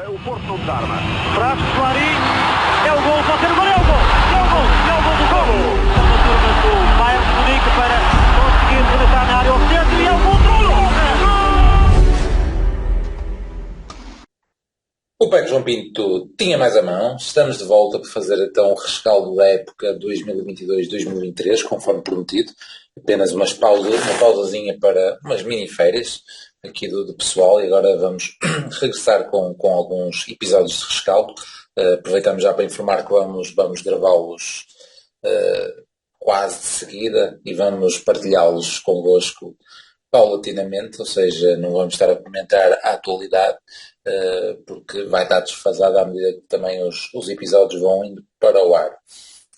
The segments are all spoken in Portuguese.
O Porto não desarma. Traz Clarim. É o gol, pode ser o gol, é o gol. É o gol, é o gol do gol. Está na turma do Bayern de Munique para conseguir rematar na área ao centro e é o gol do gol. O PEC João Pinto tinha mais a mão. Estamos de volta para fazer então o rescaldo da época 2022-2023, conforme prometido. Apenas uma pausazinha para umas mini-férias aqui do pessoal, e agora vamos regressar com alguns episódios de rescaldo. Aproveitamos já para informar que vamos gravá-los quase de seguida e vamos partilhá-los convosco paulatinamente, ou seja, não vamos estar a comentar a atualidade, porque vai estar desfasado à medida que também os episódios vão indo para o ar.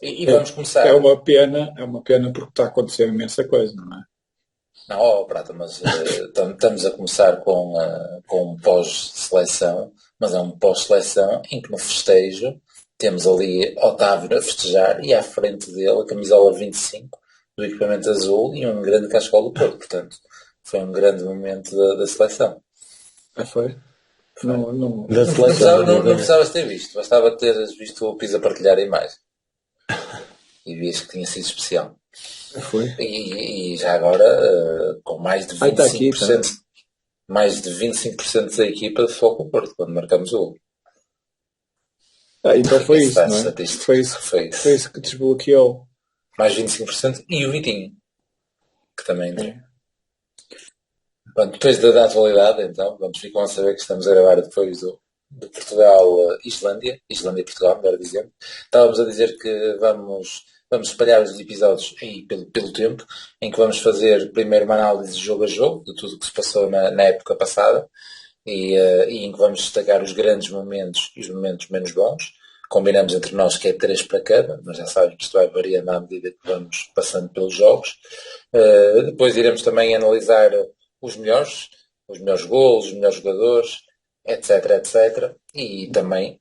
E vamos começar. É uma pena porque está a acontecer imensa coisa, não é? Não, Prata, mas estamos a começar com um pós-seleção, mas é um pós-seleção em que no festejo temos ali Otávio a festejar e à frente dele a camisola 25 do equipamento azul e um grande cascal do Porto. Portanto, foi um grande momento da seleção. Foi? Não precisavas ter visto, bastava teres visto o Pisa partilhar a imagem. E vias que tinha sido especial. Foi. E já agora, com mais de 25%, mais de 25% da equipa foi com o Porto, quando marcamos o gol. Então foi isso, não é? Foi isso que desbloqueou. Mais 25% e o Vitinho, que também entrou. Bom, depois da atualidade, então, vamos ficar a saber que estamos a gravar depois de Portugal-Islândia-Portugal, melhor dizendo. Estávamos a dizer que vamos espalhar os episódios aí pelo tempo, em que vamos fazer primeiro uma análise jogo a jogo, de tudo o que se passou na época passada, e em que vamos destacar os grandes momentos e os momentos menos bons. Combinamos entre nós que é 3 para cada, mas já sabem que isto vai variando à medida que vamos passando pelos jogos. Depois iremos também analisar os melhores golos, os melhores jogadores, etc. E também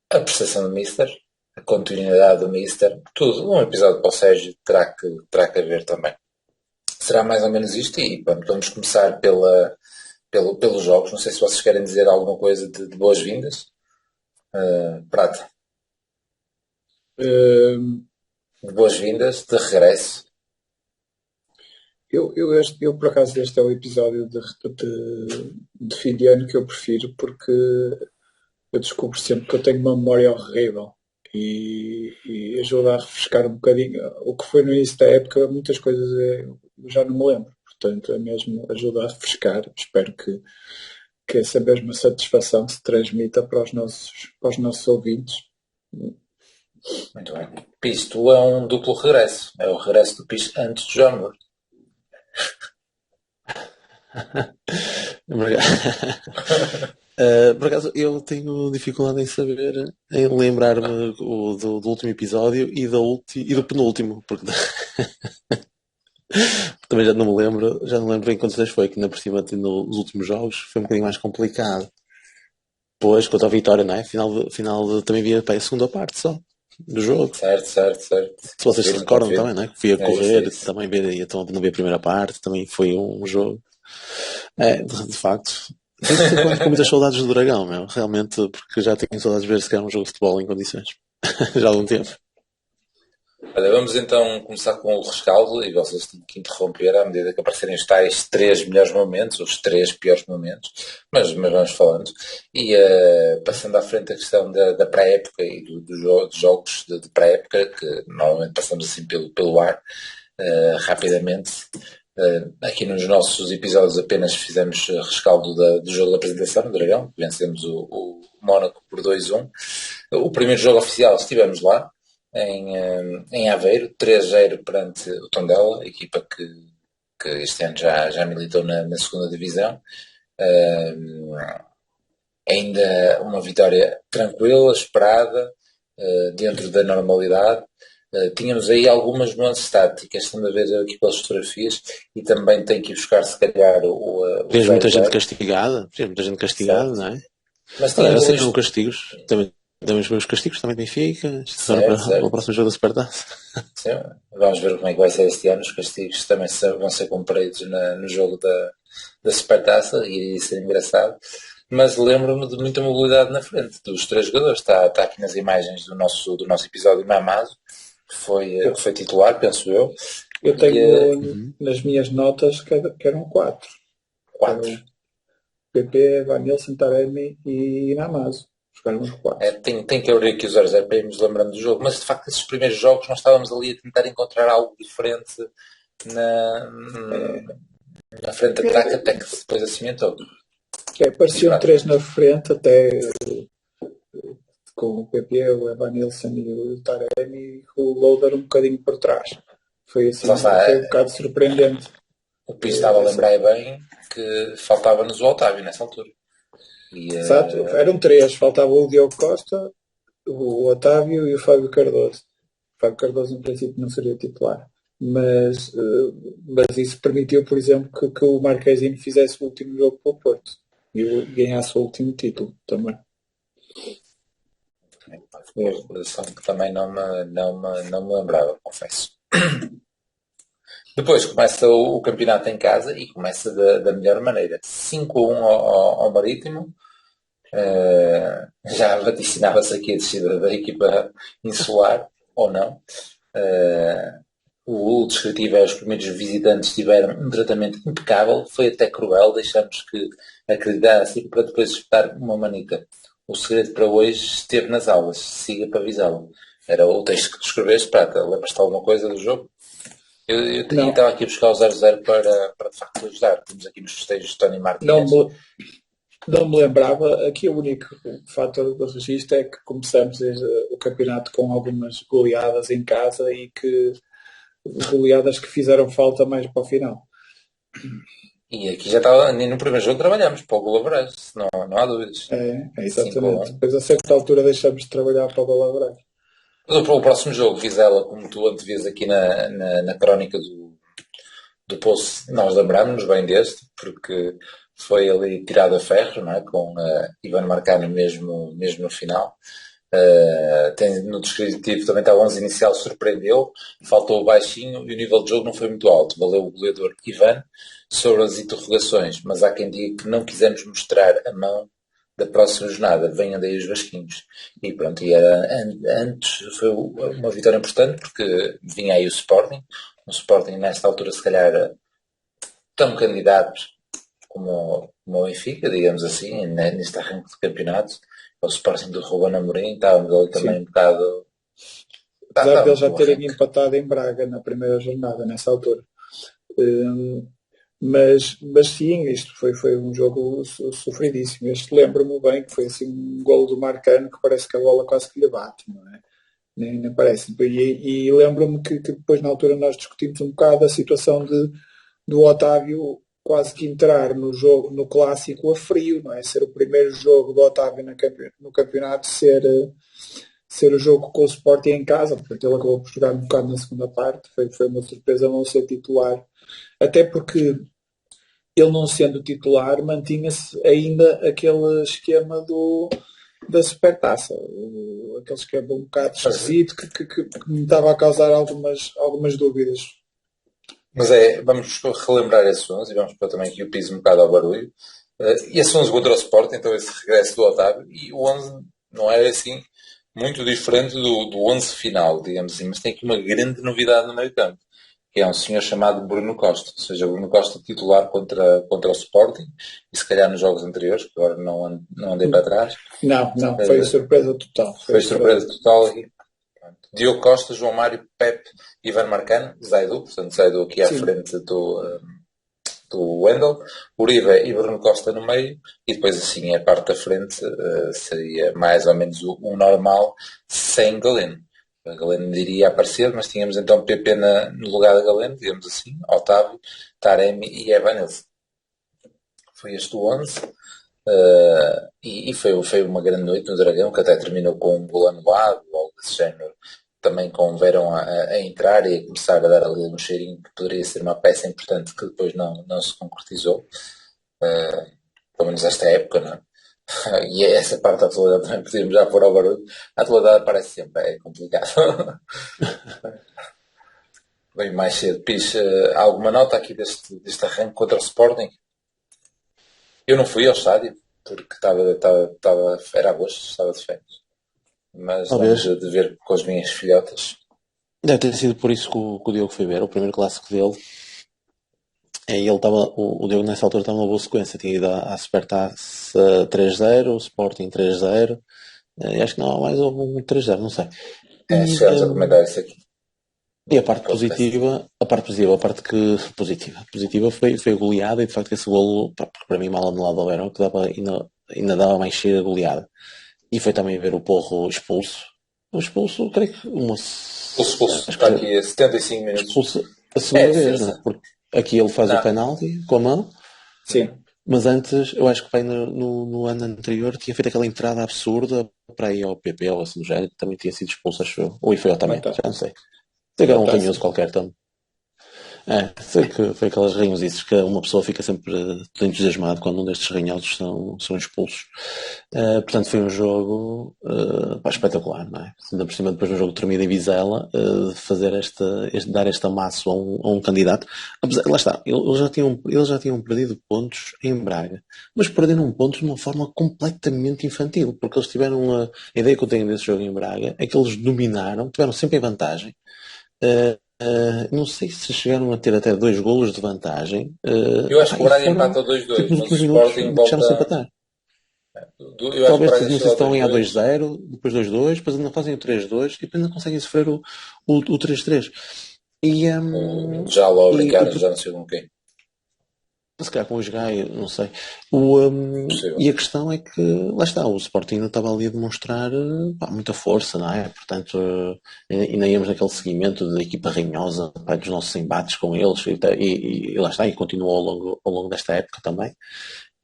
a prestação do Mister, a continuidade do Mister, tudo. Um episódio para o Sérgio terá que haver também. Será mais ou menos isto e pronto, vamos começar pelos jogos. Não sei se vocês querem dizer alguma coisa de boas-vindas. Prata. De boas-vindas, de regresso. Eu por acaso este é o episódio de fim de ano que eu prefiro, porque eu descubro sempre que eu tenho uma memória horrível e ajuda a refrescar um bocadinho o que foi no início da época. Muitas coisas eu já não me lembro, portanto é mesmo ajuda a refrescar. Espero que essa mesma satisfação se transmita para os nossos ouvintes. Muito bem. Pisto é um duplo regresso, é o regresso do Pisto antes de João Moura. Por acaso eu tenho dificuldade em lembrar-me do último episódio e do penúltimo, porque também já não me lembro em quantos foi, que ainda por cima nos últimos jogos foi um bocadinho mais complicado. Depois, quanto à vitória, não é? Final também via para a segunda parte só do jogo. Certo. Se vocês se recordam também, não é? Que fui a correr, também então não vi a primeira parte, também foi um jogo. De facto. Estou com muitas saudades do Dragão, meu, realmente, porque já tenho saudades de ver se quer um jogo de futebol em condições. Já há algum tempo. Olha, vamos então começar com o rescaldo e vocês têm que interromper à medida que aparecerem os tais 3 melhores momentos, os 3 piores momentos, mas vamos falando. E passando à frente a questão da pré-época e dos jogos de pré-época, que normalmente passamos assim pelo ar, rapidamente. Aqui nos nossos episódios apenas fizemos rescaldo do jogo da apresentação, no Dragão, vencemos o Mónaco por 2-1. O primeiro jogo oficial estivemos lá, em Aveiro, 3-0 perante o Tondela, equipa que este ano já militou na segunda divisão. Ainda uma vitória tranquila, esperada, dentro da normalidade. Tínhamos aí algumas nuances táticas, estamos a ver aqui pelas fotografias, e também tem que ir buscar se calhar o Tens muita gente castigada, não é? Mas tinha castigos, também os castigos também Benfica, para o próximo jogo da Supertaça. Sim, vamos ver como é que vai ser este ano. Os castigos também vão ser cumpridos no jogo da Supertaça, e iria ser engraçado. mas lembro-me de muita mobilidade na frente dos 3 jogadores. Está aqui nas imagens do nosso episódio Mamazo, que foi titular, penso eu. Eu tenho nas minhas notas que eram 4. 4. PP, Vanilson, Taremi e Namazo. Jogaram os 4. Tem que abrir aqui os 0-0 para irmos lembrando do jogo, mas de facto esses primeiros jogos nós estávamos ali a tentar encontrar algo diferente na frente de ataque, até que depois acimentou. Pareciam 3 na frente, até com o PP, o Evanilson e o Taremi, o Loader um bocadinho por trás. Foi assim, foi um bocado surpreendente. O Pires estava a lembrar bem que faltava-nos o Otávio nessa altura. Exato, eram 3, faltava o Diogo Costa, o Otávio e o Fábio Cardoso. O Fábio Cardoso, em princípio, não seria titular, mas isso permitiu, por exemplo, que o Marquezinho fizesse o último jogo para o Porto e ganhasse o último título também. Foi uma recordação que também não me lembrava, confesso. Depois começa o campeonato em casa e começa da melhor maneira. 5-1 ao Marítimo. Já vaticinava-se aqui a descida da equipa insular, ou não. O descritivo é: os primeiros visitantes tiveram um tratamento impecável, foi até cruel, deixamos que acreditassem para depois espetar uma manita. O segredo para hoje esteve nas aulas, siga para avisá-lo. Era o texto que tu escreveste, Prata. Lembras-te alguma coisa do jogo? Eu estava aqui a buscar o 0-0 para de facto ajudar. Temos aqui nos festejos de Tony Martínez. Não me lembrava. Aqui o único fator do registro é que começamos o campeonato com algumas goleadas em casa e que goleadas que fizeram falta mais para o final. E aqui já estava, no primeiro jogo trabalhamos para o gol average, não há dúvidas. Exatamente. Depois a certa altura deixamos de trabalhar para o gol average. Para o próximo jogo, Vizela, como tu antevias aqui na crónica do Poço, nós lembrámos-nos bem deste, porque foi ali tirado a ferro, não é? Com Ivan Marcano mesmo no final. No descritivo também está o 11 inicial, surpreendeu, faltou o baixinho e o nível de jogo não foi muito alto. Valeu o goleador Ivan sobre as interrogações, mas há quem diga que não quisemos mostrar a mão da próxima jornada, venham daí os vasquinhos. E pronto, antes foi uma vitória importante porque vinha aí o Sporting. O Sporting nesta altura se calhar tão candidatos como o Benfica, digamos assim, neste arranque de campeonato. O Sporting do Ruben Amorim, estávamos ali também um bocado... Apesar de eles já terem empatado em Braga na primeira jornada, nessa altura. Mas sim, isto foi um jogo sofridíssimo. Este lembro-me bem que foi assim um golo do Marcano que parece que a bola quase que lhe bate, não é? Nem parece. E lembro-me que depois na altura nós discutimos um bocado a situação do Otávio quase que entrar no jogo, no clássico a frio, não é? Ser o primeiro jogo do Otávio no campeonato, ser o jogo com o Sporting em casa, portanto ele acabou por jogar um bocado na segunda parte, foi uma surpresa não ser titular, até porque ele não sendo titular mantinha-se ainda aquele esquema da supertaça, aquele esquema um bocado esquisito que me estava a causar algumas dúvidas. Mas vamos relembrar esse 11 e vamos pôr também aqui o piso um bocado ao barulho. Esse 11 contra o Sporting, então esse regresso do Otávio, e o 11 não era assim muito diferente do 11 final, digamos assim, mas tem aqui uma grande novidade no meio campo, que é um senhor chamado Bruno Costa, ou seja, Bruno Costa titular contra o Sporting, e se calhar nos jogos anteriores, que agora não andei para trás. Não, foi surpresa total. Foi surpresa total. Diogo Costa, João Mário, Pepe, Ivan Marcano, Zaidu, portanto Zaidu aqui à frente do Wendel, Uribe e Bruno Costa no meio, e depois assim a parte da frente seria mais ou menos o normal sem Galeno. A Galeno iria aparecer, mas tínhamos então PP no lugar da Galeno, digamos assim, Otávio, Taremi e Evanilson. Foi este o 11. E foi uma grande noite no Dragão, que até terminou com um gol anulado, algo desse género. Também convidaram a entrar e a começar a dar ali um cheirinho que poderia ser uma peça importante que depois não se concretizou, pelo menos esta época, não é? E essa parte da atualidade também podíamos já pôr ao barulho. A atualidade parece sempre, é complicado. Bem mais cedo. Pis, alguma nota aqui deste arranque contra o Sporting? Eu não fui ao estádio. porque era agosto, estava de férias. Mas Talvez. vamos de ver com as minhas filhotas. Deve ter sido por isso que o Diogo foi ver, o primeiro clássico dele. Ele estava, o Diogo nessa altura estava numa boa sequência, tinha ido à Supertaça 3-0, o Sporting 3-0, e acho que não há mais um 3-0, não sei. Chegámos a comentar isso aqui. E a parte positiva, positiva foi a goleada, e de facto esse golo, porque para mim mal anulado ao Verão, que ainda dava mais cheiro a goleada. E foi também ver o Porro expulso. O expulso, creio que expulso, está aqui a 75 minutos. Expulso a segunda vez, não é? Porque aqui ele faz o penalti com a mão. Sim. Mas antes, eu acho que no ano anterior tinha feito aquela entrada absurda para ir ao PP ou assim do género, também tinha sido expulso, acho eu. Ou foi eu também, já não sei. Sei que era um ranhoso qualquer também. Sei que foi aquelas ranhosices que uma pessoa fica sempre entusiasmado quando um destes ranhosos são expulsos. Portanto, foi um jogo espetacular, não é? Ainda por cima, depois de um jogo terminado em Vizela, fazer dar este amasso a um candidato. Apesar, lá está, eles já tinham perdido pontos em Braga, mas perderam pontos de uma forma completamente infantil, porque eles tiveram a ideia que eu tenho desse jogo em Braga é que eles dominaram, tiveram sempre em vantagem. Não sei se chegaram a ter até 2 golos de vantagem. Eu acho que o Braga empata 2-2, tipo, mas o Sporting deixaram-se empatar. Talvez se não estão em a 2-0, depois 2-2, depois ainda fazem o 3-2 e depois ainda conseguem sofrer o 3-3. Já logo brincaram, já não sei com quem. Se calhar com o Gaio, não sei. E a questão é que, lá está, o Sporting ainda estava ali a demonstrar muita força, não é? Portanto, ainda íamos naquele seguimento da equipa ranhosa, dos nossos embates com eles, e lá está, e continuou ao longo desta época também.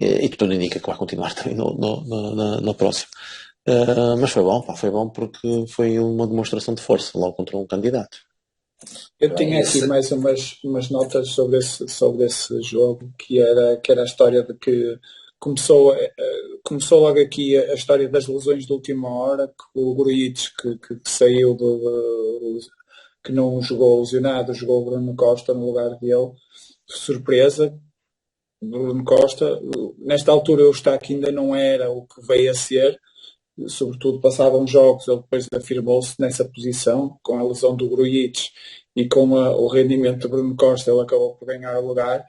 E tudo indica que vai continuar também na próxima. Mas foi bom porque foi uma demonstração de força logo contra um candidato. Eu tinha aqui mais umas notas sobre esse jogo, que era a história de que começou logo aqui a história das lesões de última hora, que o Grujic que saiu que não jogou lesionado, jogou o Bruno Costa no lugar dele. Surpresa, Bruno Costa, nesta altura o Eustáquio ainda não era o que veio a ser, sobretudo passavam jogos, ele depois afirmou-se nessa posição, com a lesão do Grujic e com o rendimento de Bruno Costa, ele acabou por ganhar o lugar.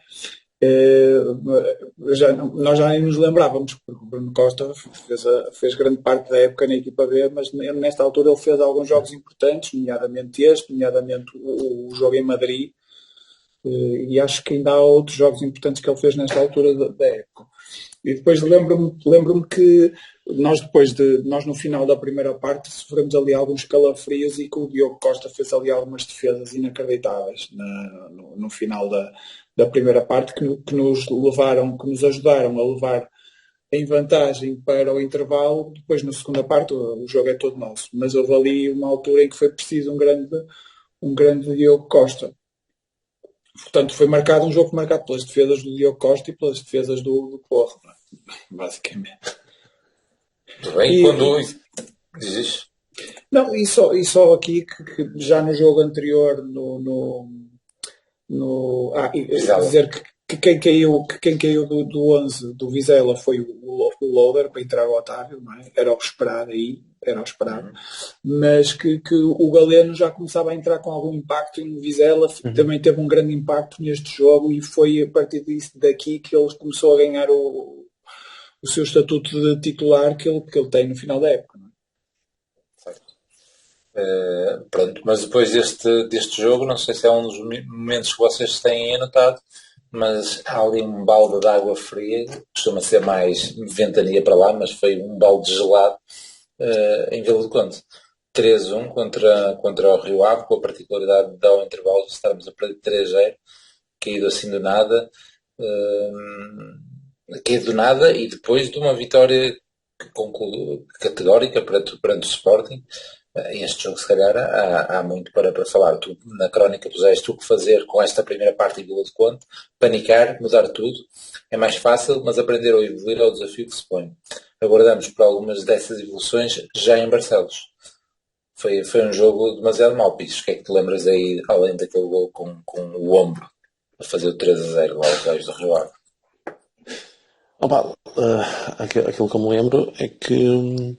Nós já nem nos lembrávamos, porque o Bruno Costa fez grande parte da época na equipa B, mas nesta altura ele fez alguns jogos importantes, nomeadamente o jogo em Madrid, e acho que ainda há outros jogos importantes que ele fez nesta altura da época. E depois lembro-me que nós no final da primeira parte sofremos ali alguns calafrios e que o Diogo Costa fez ali algumas defesas inacreditáveis no final da primeira parte que nos ajudaram a levar em vantagem para o intervalo. Depois na segunda parte o jogo é todo nosso, mas houve ali uma altura em que foi preciso um grande Diogo Costa. Portanto, foi um jogo marcado pelas defesas do Diogo Costa e pelas defesas do Porro, basicamente. Muito bem, quando dizes? Não, e só aqui que já no jogo anterior dizer que quem caiu do 11 do Vizela foi o Loader para entrar o Otávio, não é? Era o esperado, mas que o Galeno já começava a entrar com algum impacto no Vizela, também teve um grande impacto neste jogo e foi a partir daqui que ele começou a ganhar o seu estatuto de titular que ele tem no final da época, não é? Pronto, mas depois deste jogo, não sei se é um dos momentos que vocês têm anotado, mas há ali um balde de água fria, costuma ser mais ventania para lá, mas foi um balde gelado em Vila do Conde. 3-1 contra o Rio Ave, com a particularidade de ao intervalo estarmos a perder 3-0, caído assim do nada, e depois de uma vitória categórica perante o Sporting. Este jogo, se calhar, há muito para falar. Tu, na crónica, puseste o que fazer com esta primeira parte em Vila do Conde: panicar, mudar tudo. É mais fácil, mas aprender ou evoluir é o desafio que se põe. Aguardamos por algumas dessas evoluções já em Barcelos. Foi um jogo demasiado mau, Pires. O que é que te lembras aí, além daquele gol com o ombro, a fazer o 3-0 lá aos gajos do Rio Ave? Opa, aquilo que eu me lembro é que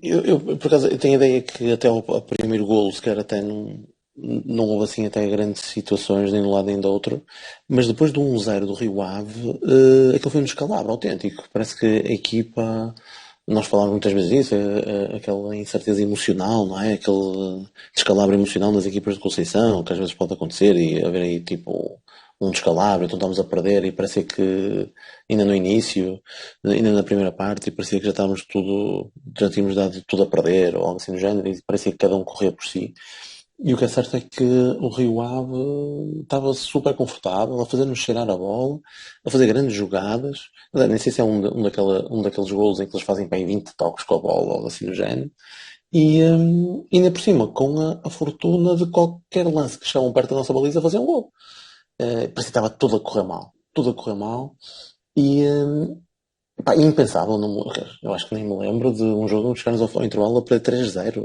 eu por acaso eu tenho a ideia que até o primeiro golo sequer até não houve assim até grandes situações de um lado nem do outro, mas depois do 1-0 do Rio Ave, aquilo foi um descalabro autêntico. Parece que a equipa, nós falámos muitas vezes disso, aquela incerteza emocional, não é? Aquele descalabro emocional nas equipas de Conceição, que às vezes pode acontecer e haver aí tipo um descalabro, então estamos a perder e parecia que ainda no início, ainda na primeira parte, e parecia que já tínhamos dado tudo a perder ou algo assim do género, e parecia que cada um corria por si. E o que é certo é que o Rio Ave estava super confortável a fazer-nos cheirar a bola, a fazer grandes jogadas. Nem sei se é um daqueles golos em que eles fazem bem 20 toques com a bola ou algo assim do género. E ainda por cima, com a fortuna de qualquer lance que estavam perto da nossa baliza fazer um gol. Parecia que estava tudo a correr mal. Tudo a correr mal. E pá, impensável, eu acho que nem me lembro de um jogo onde chegámos ao intervalo a perder 3-0.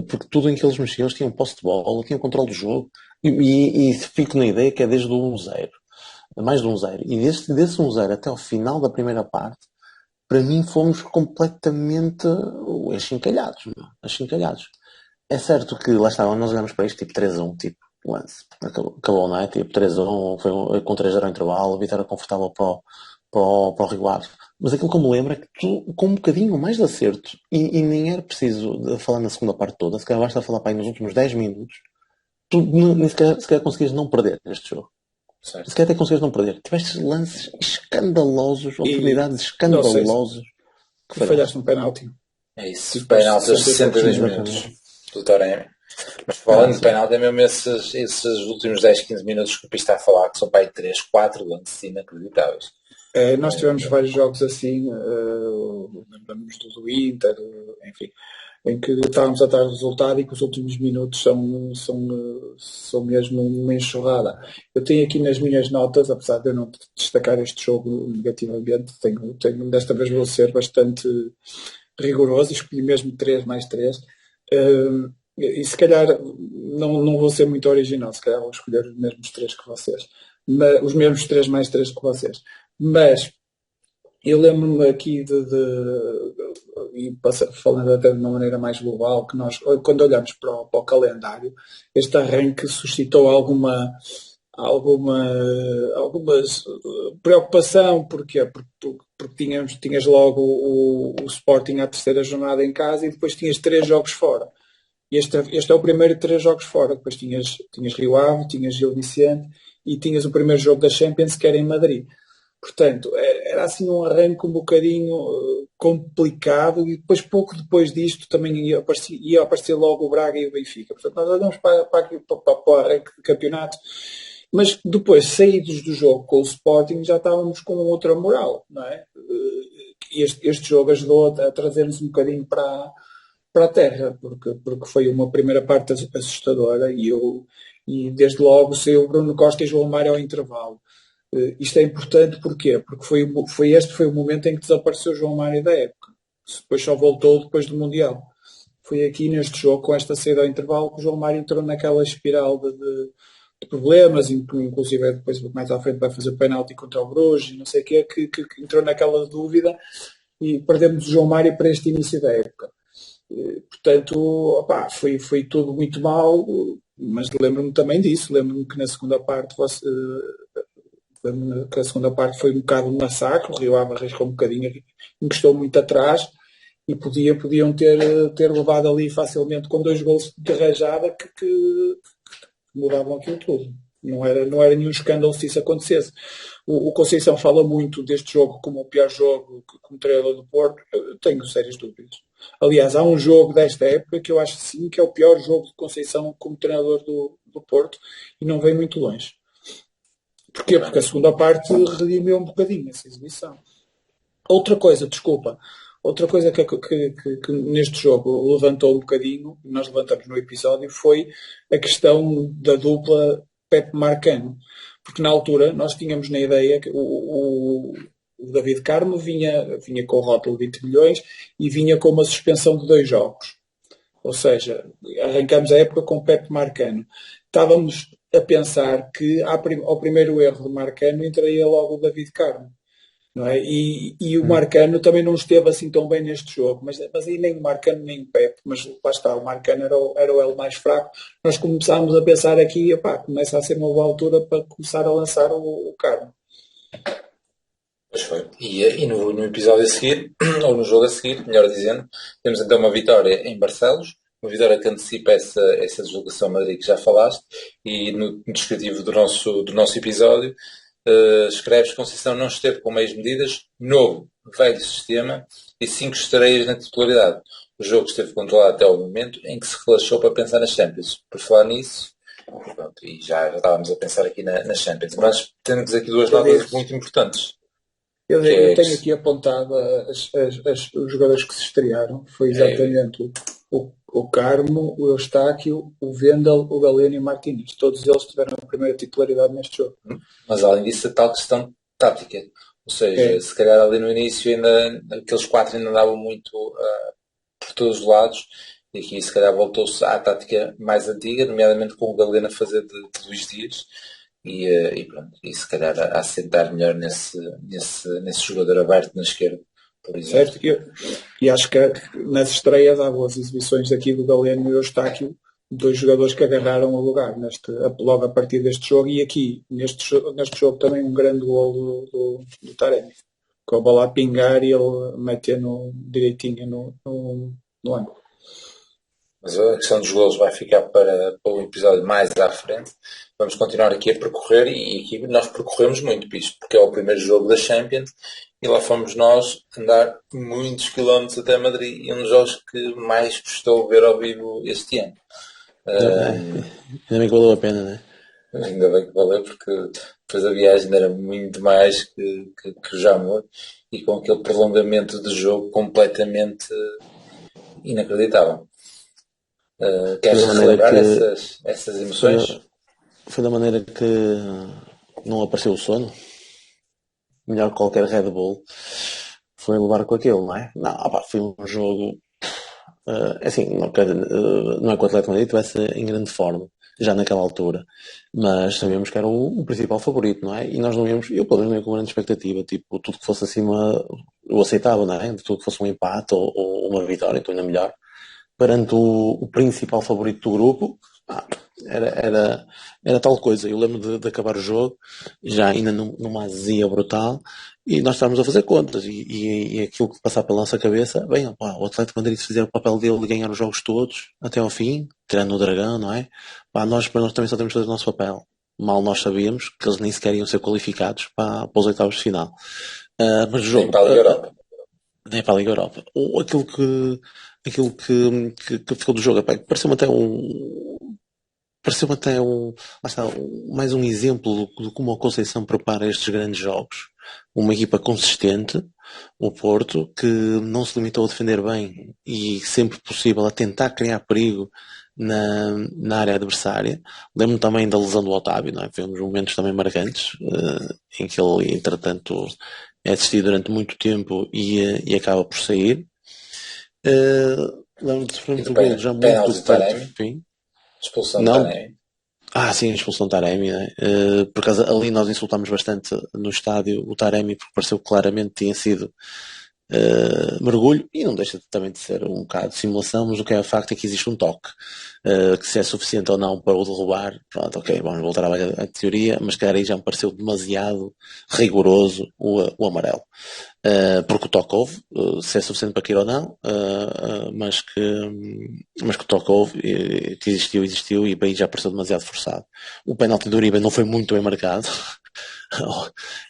Porque tudo em que eles mexiam, eles tinham posse de bola, tinham controle do jogo. E fico na ideia que é desde o 1-0. Mais de 1-0. E desse 1-0 até ao final da primeira parte, para mim fomos completamente achincalhados. Achincalhados. É certo que lá estava, nós olhamos para isto tipo 3-1, tipo lance. Acabou, não é? Tipo 3-1, foi com 3-0 ao intervalo, a vitória confortável para o Rio Ave. Mas aquilo que eu me lembro é que tu, com um bocadinho mais de acerto, e nem era preciso falar na segunda parte toda, se calhar basta falar para aí nos últimos 10 minutos, tu nem sequer conseguias não perder este jogo. Certo. Se calhar até conseguias não perder. Tiveste lances escandalosos, oportunidades escandalosas. Que falhaste um penalti. É isso, penalti aos 62 minutos do Taremi. Mas falando de penalti, é mesmo esses últimos 10, 15 minutos que o Pista está a falar, que são para aí 3, 4 lances inacreditáveis. Nós tivemos vários jogos assim, lembramos do Inter, enfim, em que estávamos atrás do resultado e que os últimos minutos são mesmo uma enxurrada. Eu tenho aqui nas minhas notas, apesar de eu não destacar este jogo negativamente, tenho desta vez vou ser bastante rigoroso, escolhi mesmo 3+3. E se calhar não vou ser muito original, se calhar vou escolher os mesmos 3 que vocês. Os mesmos 3+3 que vocês. Mas eu lembro-me aqui e falando até de uma maneira mais global, que nós, quando olhamos para o calendário, este arranque suscitou alguma preocupação. Porquê? Porque tinhas logo o Sporting à terceira jornada em casa e depois tinhas 3 jogos fora. Este é o primeiro de 3 jogos fora. Depois tinhas Rio Ave, tinhas Gil Vicente e tinhas o primeiro jogo da Champions, que era em Madrid. Portanto, era assim um arranque um bocadinho complicado e depois, pouco depois disto, também ia aparecer logo o Braga e o Benfica. Portanto, nós olhamos para o arranque de campeonato, mas depois, saídos do jogo com o Sporting, já estávamos com outra moral, não é? Este jogo ajudou a trazer-nos um bocadinho para a terra, porque foi uma primeira parte assustadora e desde logo saiu o Bruno Costa e João Mário ao intervalo. Isto é importante porquê? Porque foi o momento em que desapareceu o João Mário da época. Depois só voltou depois do Mundial. Foi aqui neste jogo, com esta saída ao intervalo, que o João Mário entrou naquela espiral de problemas, inclusive depois mais à frente vai fazer penalti contra o Bruges e não sei o quê, que entrou naquela dúvida e perdemos o João Mário para este início da época. Portanto, foi tudo muito mal, mas lembro-me também disso. Lembro-me que na segunda parte foi um bocado um massacre. O Rio Ave arriscou um bocadinho, encostou muito atrás e podiam ter levado ali facilmente com 2 gols de rajada que mudavam aquilo tudo. Não era nenhum escândalo se isso acontecesse. O Conceição fala muito deste jogo como o pior jogo como treinador do Porto. Eu tenho sérias dúvidas. Aliás, há um jogo desta época que eu acho sim que é o pior jogo de Conceição como treinador do Porto e não vem muito longe. Porquê? Porque a segunda parte redimiu um bocadinho essa exibição. Outra coisa que neste jogo levantou um bocadinho, nós levantamos no episódio, foi a questão da dupla Pepe Marcano. Porque na altura nós tínhamos na ideia que o David Carmo vinha com o rótulo de 20 milhões e vinha com uma suspensão de 2 jogos. Ou seja, arrancamos a época com Pepe Marcano. Estávamos a pensar que ao primeiro erro de Marcano entraria logo o David Carmo. Não é? E o Marcano também não esteve assim tão bem neste jogo, mas aí nem o Marcano nem o Pepe, mas lá está, o Marcano era o elo mais fraco. Nós começámos a pensar aqui, começa a ser uma boa altura para começar a lançar o Carmo. Pois foi. E no episódio a seguir, ou no jogo a seguir, melhor dizendo, temos então uma vitória em Barcelos, uma vitória que antecipa essa deslocação a Madrid que já falaste, e no descritivo do nosso episódio, escreves: Conceição não esteve com meias medidas, novo, velho sistema e 5 estreias na titularidade. O jogo esteve controlado até o momento em que se relaxou para pensar nas Champions. Por falar nisso, pronto, e já estávamos a pensar aqui nas Champions, mas temos aqui duas notas muito importantes. Eu tenho aqui apontado os jogadores que se estrearam. Foi exatamente o Carmo, o Eustáquio, o Vendel, o Galeno e o Martínez. Todos eles tiveram a primeira titularidade neste jogo. Mas além disso, a tal questão tática. Ou seja, se calhar ali no início ainda aqueles 4 ainda andavam muito por todos os lados, e aqui se calhar voltou-se à tática mais antiga, nomeadamente com o Galeno a fazer de Luís Dias. E pronto, e se calhar a assentar melhor nesse jogador aberto na esquerda, por exemplo. Certo, e acho que nas estreias há boas exibições aqui do Galeno e do Eustáquio, 2 jogadores que agarraram o lugar logo a partir deste jogo, e aqui neste jogo também um grande gol do Taremi, com a bola a pingar e ele metendo direitinho no ângulo. Mas a questão dos golos vai ficar para um episódio mais à frente. Vamos continuar aqui a percorrer, e aqui nós percorremos muito, porque é o primeiro jogo da Champions e lá fomos nós andar muitos quilómetros até Madrid, e um dos jogos que mais custou ver ao vivo este ano. Ainda bem que valeu a pena, não é? Ainda bem que valeu, porque depois a viagem era muito mais que o Jamor, e com aquele prolongamento de jogo completamente inacreditável. Queres celebrar essas emoções? Foi da maneira que não apareceu o sono. Melhor que qualquer Red Bull foi levar com aquilo, não é? Não, foi um jogo assim, não é que o Atlético Madrid estivesse em grande forma já naquela altura, mas sabíamos que era o principal favorito, não é? E nós não íamos, eu pelo menos não ia com grande expectativa, tipo, tudo que fosse acima eu aceitava, não é? Tudo que fosse um empate ou uma vitória, então ainda melhor. Perante o principal favorito do grupo, era tal coisa. Eu lembro de acabar o jogo, já ainda numa azia brutal, e nós estávamos a fazer contas, e aquilo que passava pela nossa cabeça, bem, o Atlético Madrid, se fizer o papel dele de ganhar os jogos todos, até ao fim, tirando o Dragão, não é? Nós também só temos que fazer o nosso papel. Mal nós sabíamos que eles nem sequer iam ser qualificados para os oitavos de final. Mas o jogo... Nem para a Liga Europa. Nem para a Liga Europa. Aquilo que ficou do jogo, pareceu-me até mais um exemplo de como a Conceição prepara estes grandes jogos. Uma equipa consistente, o Porto, que não se limitou a defender bem e sempre possível a tentar criar perigo na área adversária. Lembro-me também da lesão do Otávio, não é? Foi um dos momentos também marcantes, em que ele, entretanto, é assistido durante muito tempo e acaba por sair. Lembro-me de sofrermos o gol já muito perto. Expulsão de Taremi. Sim, a expulsão de Taremi, né? Por causa ali nós insultámos bastante no estádio o Taremi, porque pareceu que claramente tinha sido mergulho, e não deixa também de ser um bocado de simulação, mas o que é facto é que existe um toque, que se é suficiente ou não para o derrubar, pronto, ok, vamos voltar à teoria, mas que aí já me pareceu demasiado rigoroso o amarelo. Porque o toque houve, se é suficiente para cair ou não, mas que o toque houve, que existiu, e bem já pareceu demasiado forçado. O penalti do Uribe não foi muito bem marcado.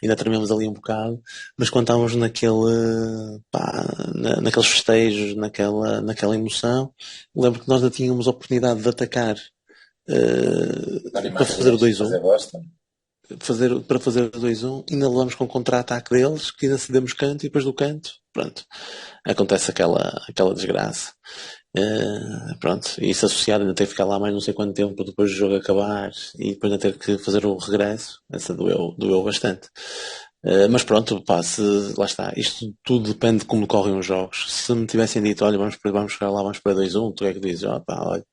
Ainda trememos ali um bocado, mas quando estávamos naqueles festejos, naquela emoção, lembro que nós já tínhamos a oportunidade de atacar para fazer o 2-1, para fazer o 2-1, ainda levamos com o contra-ataque deles, que ainda cedemos canto, e depois do canto, pronto, acontece aquela desgraça. Pronto, e isso associado ainda ter que ficar lá mais não sei quanto tempo depois do jogo acabar, e depois ainda ter que fazer o regresso, essa doeu bastante. Mas pronto, lá está, isto tudo depende de como correm os jogos. Se me tivessem dito, olha, vamos chegar lá, vamos para 2-1, tu é que dizes, olha,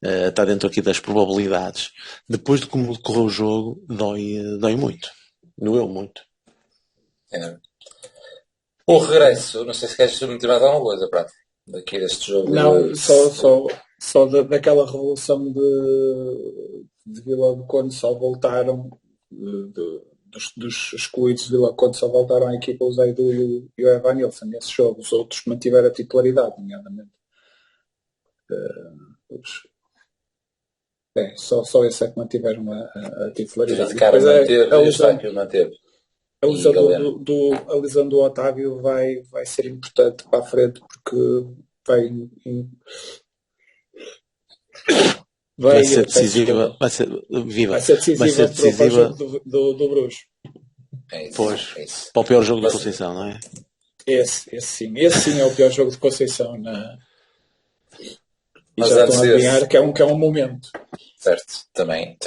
está dentro aqui das probabilidades. Depois de como decorreu o jogo, dói muito. Doeu muito. É. O regresso, não sei se queres meter mais alguma coisa, Prato, daqui deste jogo. Não, só daquela revolução de Vila do Conde só voltaram, dos excluídos de Vila do Conde só voltaram à equipa o Zaidu e o Evan Nilsson nesse jogo. Os outros mantiveram a titularidade, nomeadamente. Só esse é que mantiveram a titularidade. A lesão do Otávio vai ser importante para a frente, porque vai ser decisiva. Vai ser decisiva para o jogo do Bruges. Pois, para o pior jogo da Conceição, não é? Esse sim é o pior jogo de Conceição. E já estão a adivinhar que é um momento. Certo, também.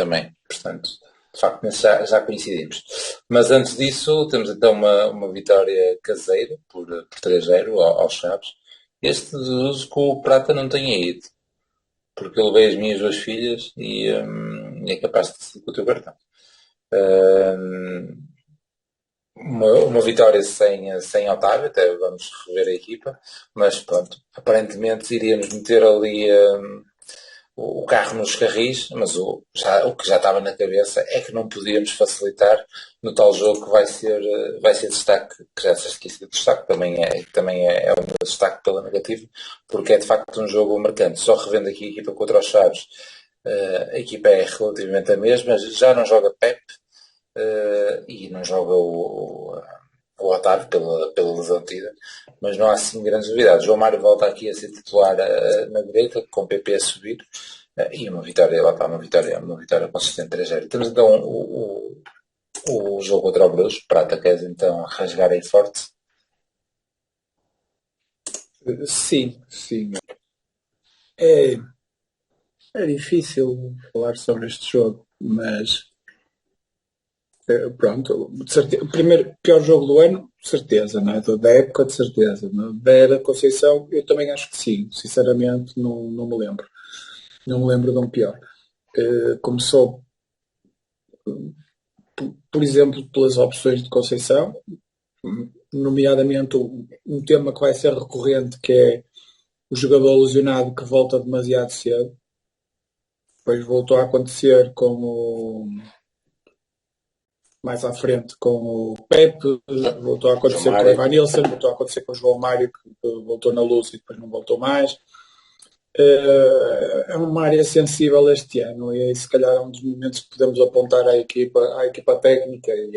Portanto, de facto, já coincidimos. Mas antes disso, temos então uma vitória caseira por 3-0 aos Chaves. Este deduzo que o Prata não tenha ido, porque eu levei as minhas 2 filhas e é capaz de decidir com o teu cartão. Uma vitória sem Otávio, até vamos rever a equipa, mas pronto, aparentemente iríamos meter ali o carro nos carris, mas o que já estava na cabeça é que não podíamos facilitar no tal jogo que vai ser destaque, que já disseste que ia ser destaque, também é o meu destaque pela negativa, porque é de facto um jogo marcante. Só revendo aqui a equipa contra os Chaves, a equipa é relativamente a mesma, já não joga Pep, e não joga o Otávio pela lesão tida, mas não há assim grandes novidades. João Mário volta aqui a ser titular na direita, com o PP a subir, e uma vitória consistente 3-0. Temos então o jogo contra o Bruges. Prata, queres então rasgar aí forte? Sim. É difícil falar sobre este jogo, mas pronto, o primeiro pior jogo do ano, de certeza, não é? Da época, de certeza. Da era Conceição, eu também acho que sim. Sinceramente, não me lembro. Não me lembro de um pior. Começou, por exemplo, pelas opções de Conceição, nomeadamente um tema que vai ser recorrente, que é o jogador lesionado que volta demasiado cedo. Depois voltou a acontecer mais à frente com o Pepe, voltou a acontecer com o Evan Nilsson, voltou a acontecer com o João Mário, que voltou na luz e depois não voltou mais. É uma área sensível este ano, e aí se calhar é um dos momentos que podemos apontar à equipa técnica, e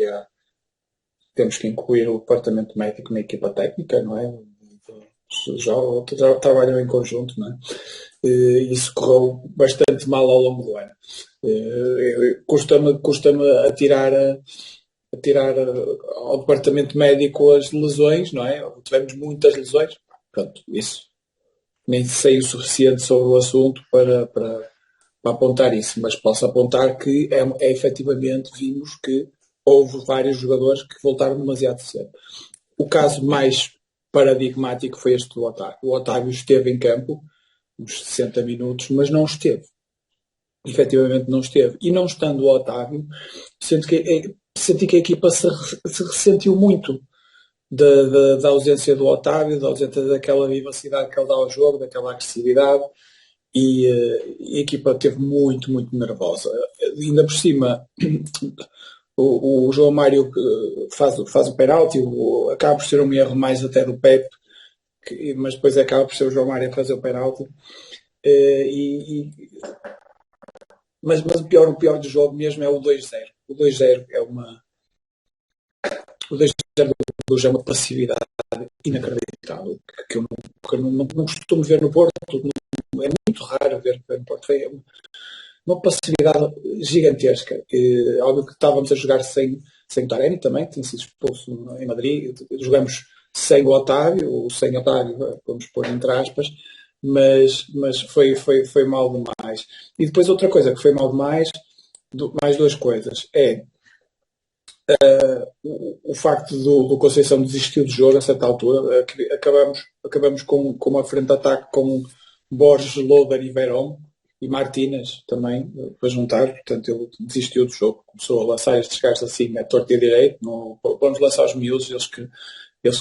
temos que incluir o departamento médico na equipa técnica, não é? Já trabalham em conjunto, não é? Isso correu bastante mal ao longo do ano. Custa-me atirar ao departamento médico as lesões, não é? Tivemos muitas lesões. Pronto, isso. Nem sei o suficiente sobre o assunto para apontar isso, mas posso apontar que efetivamente vimos que houve vários jogadores que voltaram demasiado cedo. O caso mais paradigmático foi este do Otávio. O Otávio esteve em campo uns 60 minutos, mas não esteve. Efetivamente não esteve. E não estando o Otávio, senti que a equipa se ressentiu muito da ausência do Otávio, da ausência daquela vivacidade que ele dá ao jogo, daquela agressividade, e a equipa esteve muito, muito nervosa. Ainda por cima, o João Mário faz o penalti, acaba por ser um erro mais até do Pepe, mas depois acaba por ser o João Mário a fazer o penalti. Mas o pior do jogo mesmo é o 2-0. O 2-0 é uma... O 2-0 é uma passividade inacreditável, que eu não costumo ver no Porto. É muito raro ver no Porto. É uma passividade gigantesca. Óbvio que estávamos a jogar sem o Taremi também, que tinha sido expulso em Madrid. Jogamos sem o Otávio, vamos pôr entre aspas, mas foi mal demais. E depois outra coisa que foi mal demais, mais duas coisas, é o facto do Conceição desistir do jogo a certa altura. Acabamos com uma frente de ataque com Borges, Loder e Verón, e Martínez também, para juntar. Portanto, ele desistiu do jogo, começou a lançar estes gajos assim, a torto e a direito. Vamos lançar os miúdos, eles que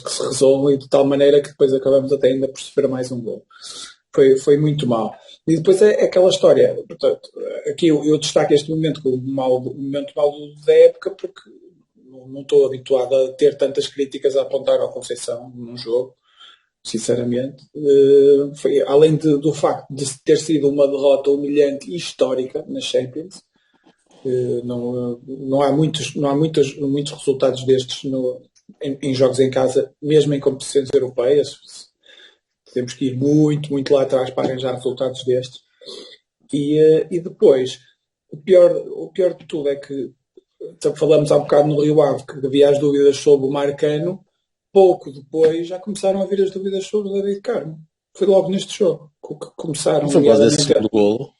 se resolvam, e de tal maneira que depois acabamos até ainda por sofrer mais um gol. Foi muito mal. E depois é aquela história. Portanto, aqui eu destaco este momento como o momento mal da época, porque não estou habituado a ter tantas críticas a apontar ao Conceição num jogo, sinceramente. Foi, além do facto de ter sido uma derrota humilhante e histórica na Champions. Não há muitos resultados destes em jogos em casa, mesmo em competições europeias. Temos que ir muito, muito lá atrás para arranjar resultados destes. E depois, o pior de tudo é que falamos há um bocado no Rio Ave que havia as dúvidas sobre o Marcano. Pouco depois já começaram a vir as dúvidas sobre o David Carmo. Foi logo neste jogo que começaram. Foi quase esse segundo golo.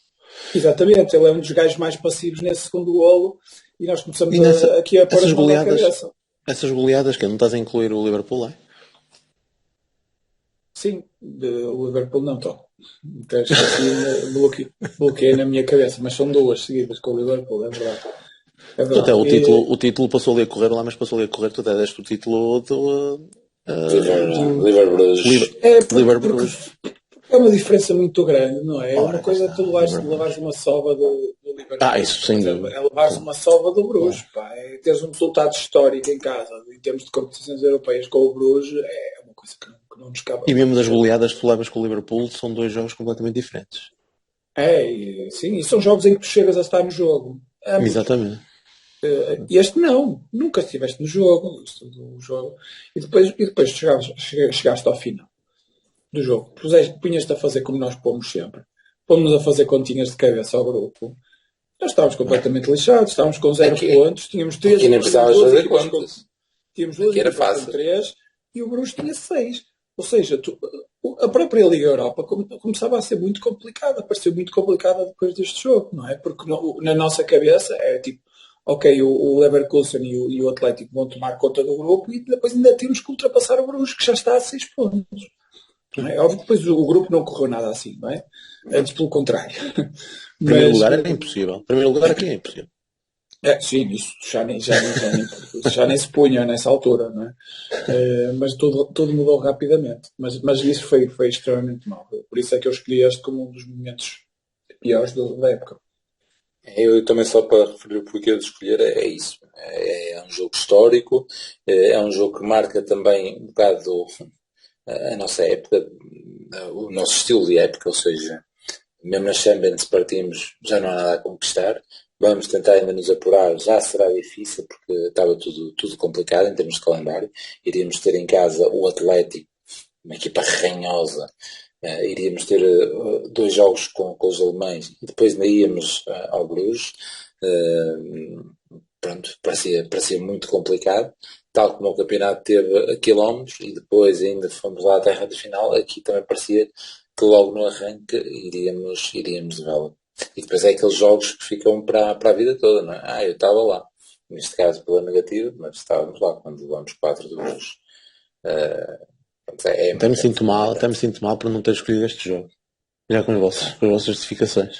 Exatamente, ele é um dos gajos mais passivos nesse segundo golo, e nós começamos aqui a pôr as mãos na cabeça. Essas goleadas que não estás a incluir o Liverpool, é? Sim, o Liverpool não estou. Então, bloqueei na minha cabeça, mas são duas seguidas com o Liverpool, é verdade. Até o título passou ali a correr lá, mas passou ali a correr, tu até deste o título do Liverpool. É uma diferença muito grande, não é? É uma coisa que tu levares uma sova do Liverpool. Isso sim. É levares uma sova do Bruges, pá. É teres um resultado histórico em casa, em termos de competições europeias com o Bruges, é uma coisa que não nos cabe. E mesmo das goleadas que tu levas com o Liverpool, são dois jogos completamente diferentes. Sim, e são jogos em que tu chegas a estar no jogo. Exatamente. Este não, nunca estiveste no jogo. E depois chegaste ao final do jogo. Punhas-te a fazer como nós pomos sempre. Pomos a fazer continhas de cabeça ao grupo. Nós estávamos completamente lixados, estávamos com 0 pontos, tínhamos 3. Aqui nem precisavas fazer contas. Tínhamos 2 equipas com 3 e o Bruges tinha 6. Ou seja, a própria Liga Europa começava a ser muito complicada, pareceu muito complicada depois deste jogo, não é? Porque na nossa cabeça é tipo, ok, o Leverkusen e o Atlético vão tomar conta do grupo, e depois ainda temos que ultrapassar o Bruges, que já está a 6 pontos. Não é? Óbvio que depois o grupo não correu nada assim, não é? Antes pelo contrário. Em primeiro lugar é impossível. Em primeiro lugar aqui é impossível. Sim, isso já nem se punha nessa altura, não é? Mas tudo mudou rapidamente. Mas isso foi extremamente mal. Por isso é que eu escolhi este como um dos momentos piores da época. Eu também, só para referir o porquê de escolher, é isso. É um jogo histórico, é um jogo que marca também um bocado a nossa época, o nosso estilo de época, ou seja, mesmo nas Champions partimos, já não há nada a conquistar, vamos tentar ainda nos apurar, já será difícil porque estava tudo complicado em termos de calendário. Iríamos ter em casa o Atlético, uma equipa ranhosa, iríamos ter 2 jogos com os alemães e depois ainda íamos ao Bruges. Pronto, parecia muito complicado, tal como o campeonato teve a quilómetros, e depois ainda fomos lá à terra de final. Aqui também parecia que logo no arranque iríamos de vela. E depois é aqueles jogos que ficam para a vida toda, não é? Eu estava lá, neste caso pela negativa, mas estávamos lá quando levamos 4 de Bruges. Até me sinto mal por não ter escolhido este jogo, já com as vossas justificações.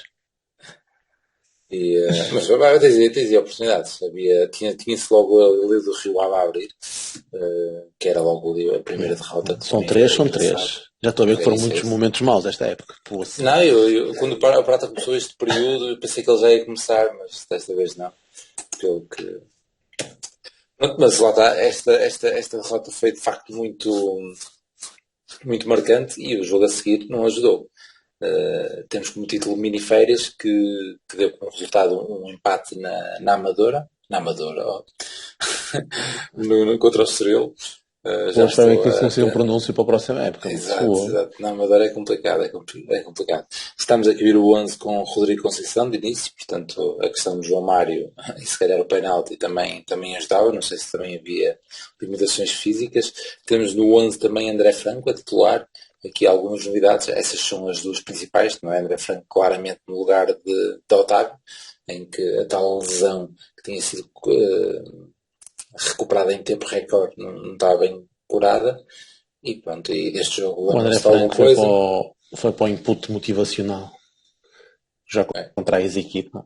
Mas tens oportunidades. Tinha-se logo ali do Rio Ave a abrir, que era logo ali a primeira derrota. São 3. Já estou a ver que foram muitos momentos maus desta época. Poxa. Não, eu quando o Prata começou este período, eu pensei que ele já ia começar, mas desta vez não. Pelo que... Pronto, mas lá está, esta derrota foi de facto muito, muito marcante, e o jogo a seguir não ajudou. Temos como título Miniférias, que deu como resultado um empate na Amadora, contra o Estoril. Já espero que isso não seja um pronúncio para a próxima época. Exato. Na Amadora é complicado. Estamos aqui a vir o 11 com o Rodrigo Conceição de início, portanto a questão do João Mário e se calhar o penalti também ajudava. Não sei se também havia limitações físicas. Temos no 11 também André Franco a titular. Aqui algumas novidades, essas são as duas principais, não é? André Franco claramente no lugar de Otávio, em que a tal lesão que tinha sido recuperada em tempo recorde não estava bem curada, e pronto, e deste jogo o André Franco foi para o input motivacional. já contrais equipa,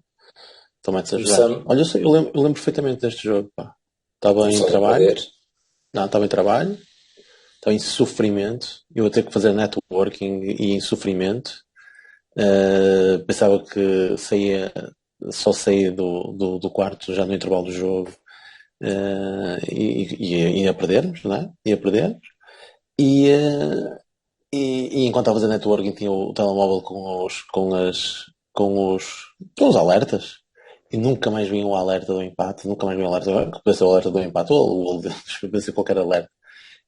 então metes a jogar. Olha, eu lembro perfeitamente deste jogo, pá. Estava em trabalho. Não, estava em trabalho. Estava em sofrimento. Eu ia ter que fazer networking e em sofrimento. Pensava que só saía do quarto já no intervalo do jogo. E ia perdermos, não é? Ia perdermos. E enquanto estava a fazer networking tinha o telemóvel com os alertas. E nunca mais vinha o alerta do empate, nunca mais vinha o alerta. Pensei o alerta do empate, ou pensei qualquer alerta.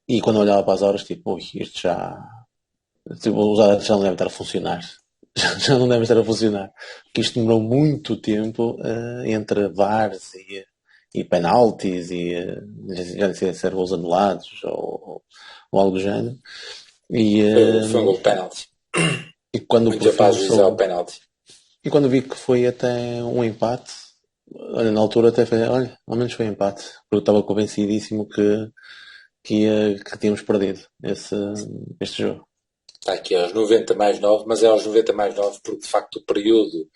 E quando eu olhava para as horas, tipo, isto já. Tipo, os alertas já não devem estar a funcionar. Já não devem estar a funcionar. Porque isto demorou muito tempo entre VARs e penaltis e já não sei se eram gols anulados ou algo do género. Foi um gol de penalti. E quando muito capaz de usar o penalti. E quando vi que foi até um empate, olha, na altura até foi, olha, ao menos foi empate, porque eu estava convencidíssimo que tínhamos perdido este jogo. Está aqui aos 90 mais 9, mas é aos 90 mais 9 porque de facto o período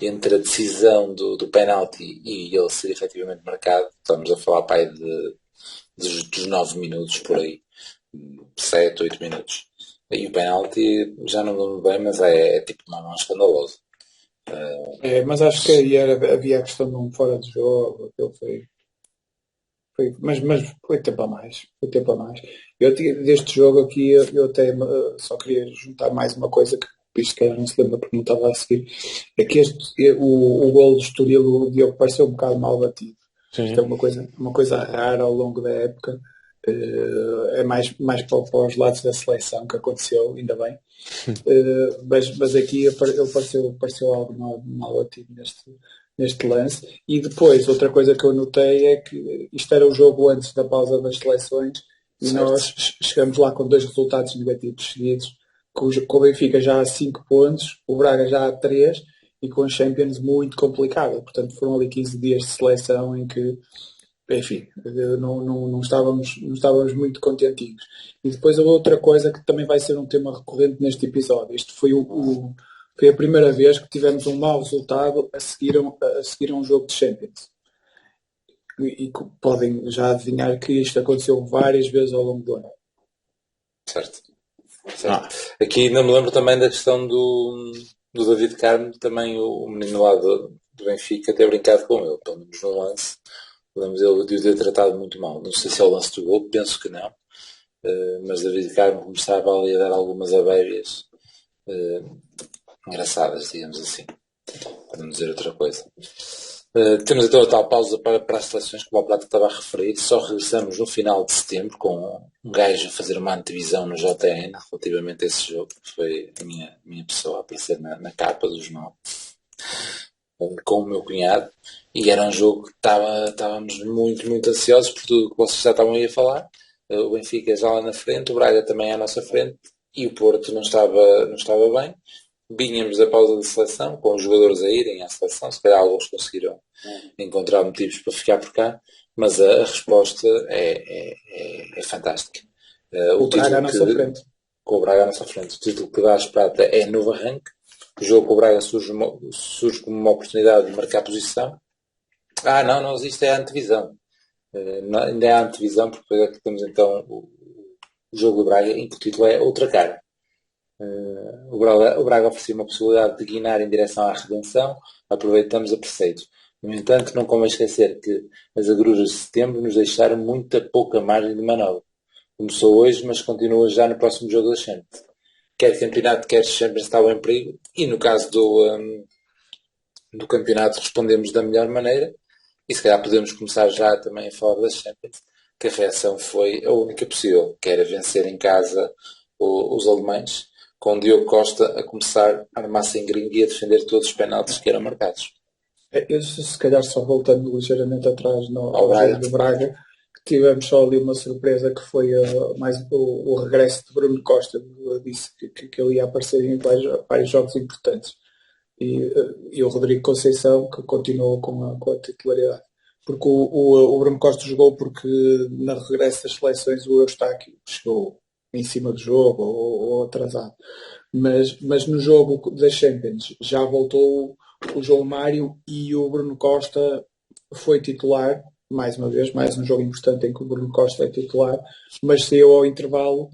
entre a decisão do penalti e ele ser efetivamente marcado, estamos a falar pai dos 9 minutos por aí, 7, 8 minutos. E o penalti já não me lembro bem, mas é tipo não escandaloso. Mas acho que aí havia a questão de um fora de jogo, aquilo mas foi tempo a mais. Foi tempo a mais. Deste jogo aqui eu até só queria juntar mais uma coisa que isto que não se lembra porque não estava a seguir. É que o gol do Estoril, o Diogo pareceu um bocado mal batido. Sim. Isto é uma coisa rara ao longo da época. É mais para os lados da seleção que aconteceu, ainda bem. Mas aqui ele pareceu algo mal batido neste lance. E depois, outra coisa que eu notei é que isto era o jogo antes da pausa das seleções e certo. Nós chegamos lá com 2 resultados negativos seguidos, com o Benfica já a 5 pontos, o Braga já a 3 e com a Champions muito complicado. Portanto, foram ali 15 dias de seleção em que, enfim, não estávamos muito contentinhos. E depois a outra coisa que também vai ser um tema recorrente neste episódio. Isto foi foi a primeira vez que tivemos um mau resultado a seguir a um jogo de Champions. E podem já adivinhar que isto aconteceu várias vezes ao longo do ano. Certo. Aqui ainda me lembro também da questão do David Carmo, também o menino lá do Benfica, ter brincado com ele, pelo menos num lance. Lembro ele de o ter tratado muito mal. Não sei se é o lance do gol, penso que não. Mas David Carmo começava ali a dar algumas abébias engraçadas, digamos assim, para não dizer outra coisa. Temos então a tal pausa para as seleções que o Bob Plato estava a referir. Só regressamos no final de setembro com um gajo a fazer uma antevisão no JN relativamente a esse jogo. Foi a minha pessoa a aparecer na capa do jornal com o meu cunhado, e era um jogo que estávamos muito, muito ansiosos por tudo que vocês já estavam aí a falar. O Benfica já lá na frente, o Braga também à nossa frente, e o Porto não estava bem. Vínhamos da pausa da seleção, com os jogadores a irem à seleção, se calhar alguns conseguiram encontrar motivos para ficar por cá, mas a resposta é fantástica. O Braga à nossa frente. Com o Braga à nossa frente. O título que dá às prata é novo arranque. O jogo com o Braga surge como uma oportunidade de marcar posição. Não, isto é a antevisão. Ainda é a antevisão, porque depois é que temos então o jogo do Braga, em que o título é outra cara. O Braga oferecia uma possibilidade de guinar em direção à redenção, aproveitamos a preceito. No entanto, não convém esquecer que as agruras de setembro nos deixaram muita pouca margem de manobra. Começou hoje, mas continua já no próximo jogo da Champions. Quer campeonato, quer Champions estavam em perigo, e no caso do campeonato respondemos da melhor maneira, e se calhar podemos começar já também a falar da Champions, que a reação foi a única possível, que era vencer em casa os alemães, com o Diogo Costa a começar a armar-se em gringo e a defender todos os penaltis que eram marcados. Eu, se calhar só voltando ligeiramente atrás ao jogo do Braga, que tivemos só ali uma surpresa que foi mais o regresso de Bruno Costa. Eu disse que ele ia aparecer em vários jogos importantes. E o Rodrigo Conceição, que continuou com a titularidade. Porque o Bruno Costa jogou porque na regresso das seleções o Eustáquio chegou em cima do jogo ou atrasado. Mas no jogo da Champions já voltou o João Mário e o Bruno Costa foi titular, mais uma vez, mais um jogo importante em que o Bruno Costa é titular, mas saiu ao intervalo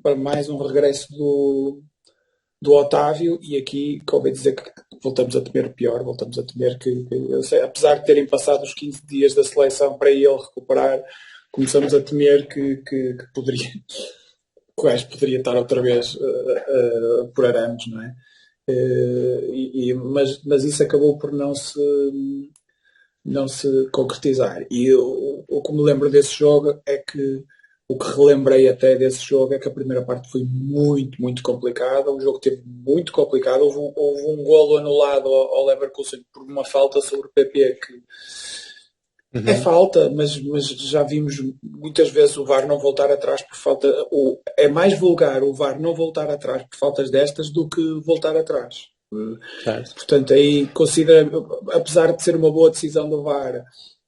para mais um regresso do Otávio, e aqui convém dizer que voltamos a temer o pior, voltamos a temer que apesar de terem passado os 15 dias da seleção para ele recuperar, começamos a temer que poderia, o gajo poderia estar outra vez por arames, não é? Mas isso acabou por não se concretizar. E o que me lembro desse jogo é que o que relembrei até desse jogo é que a primeira parte foi muito, muito complicada. O jogo teve muito complicado. Houve um golo anulado ao Leverkusen por uma falta sobre o PP que é falta, mas já vimos muitas vezes o VAR não voltar atrás por falta. É mais vulgar o VAR não voltar atrás por faltas destas do que voltar atrás. Certo. Portanto, aí apesar de ser uma boa decisão do VAR,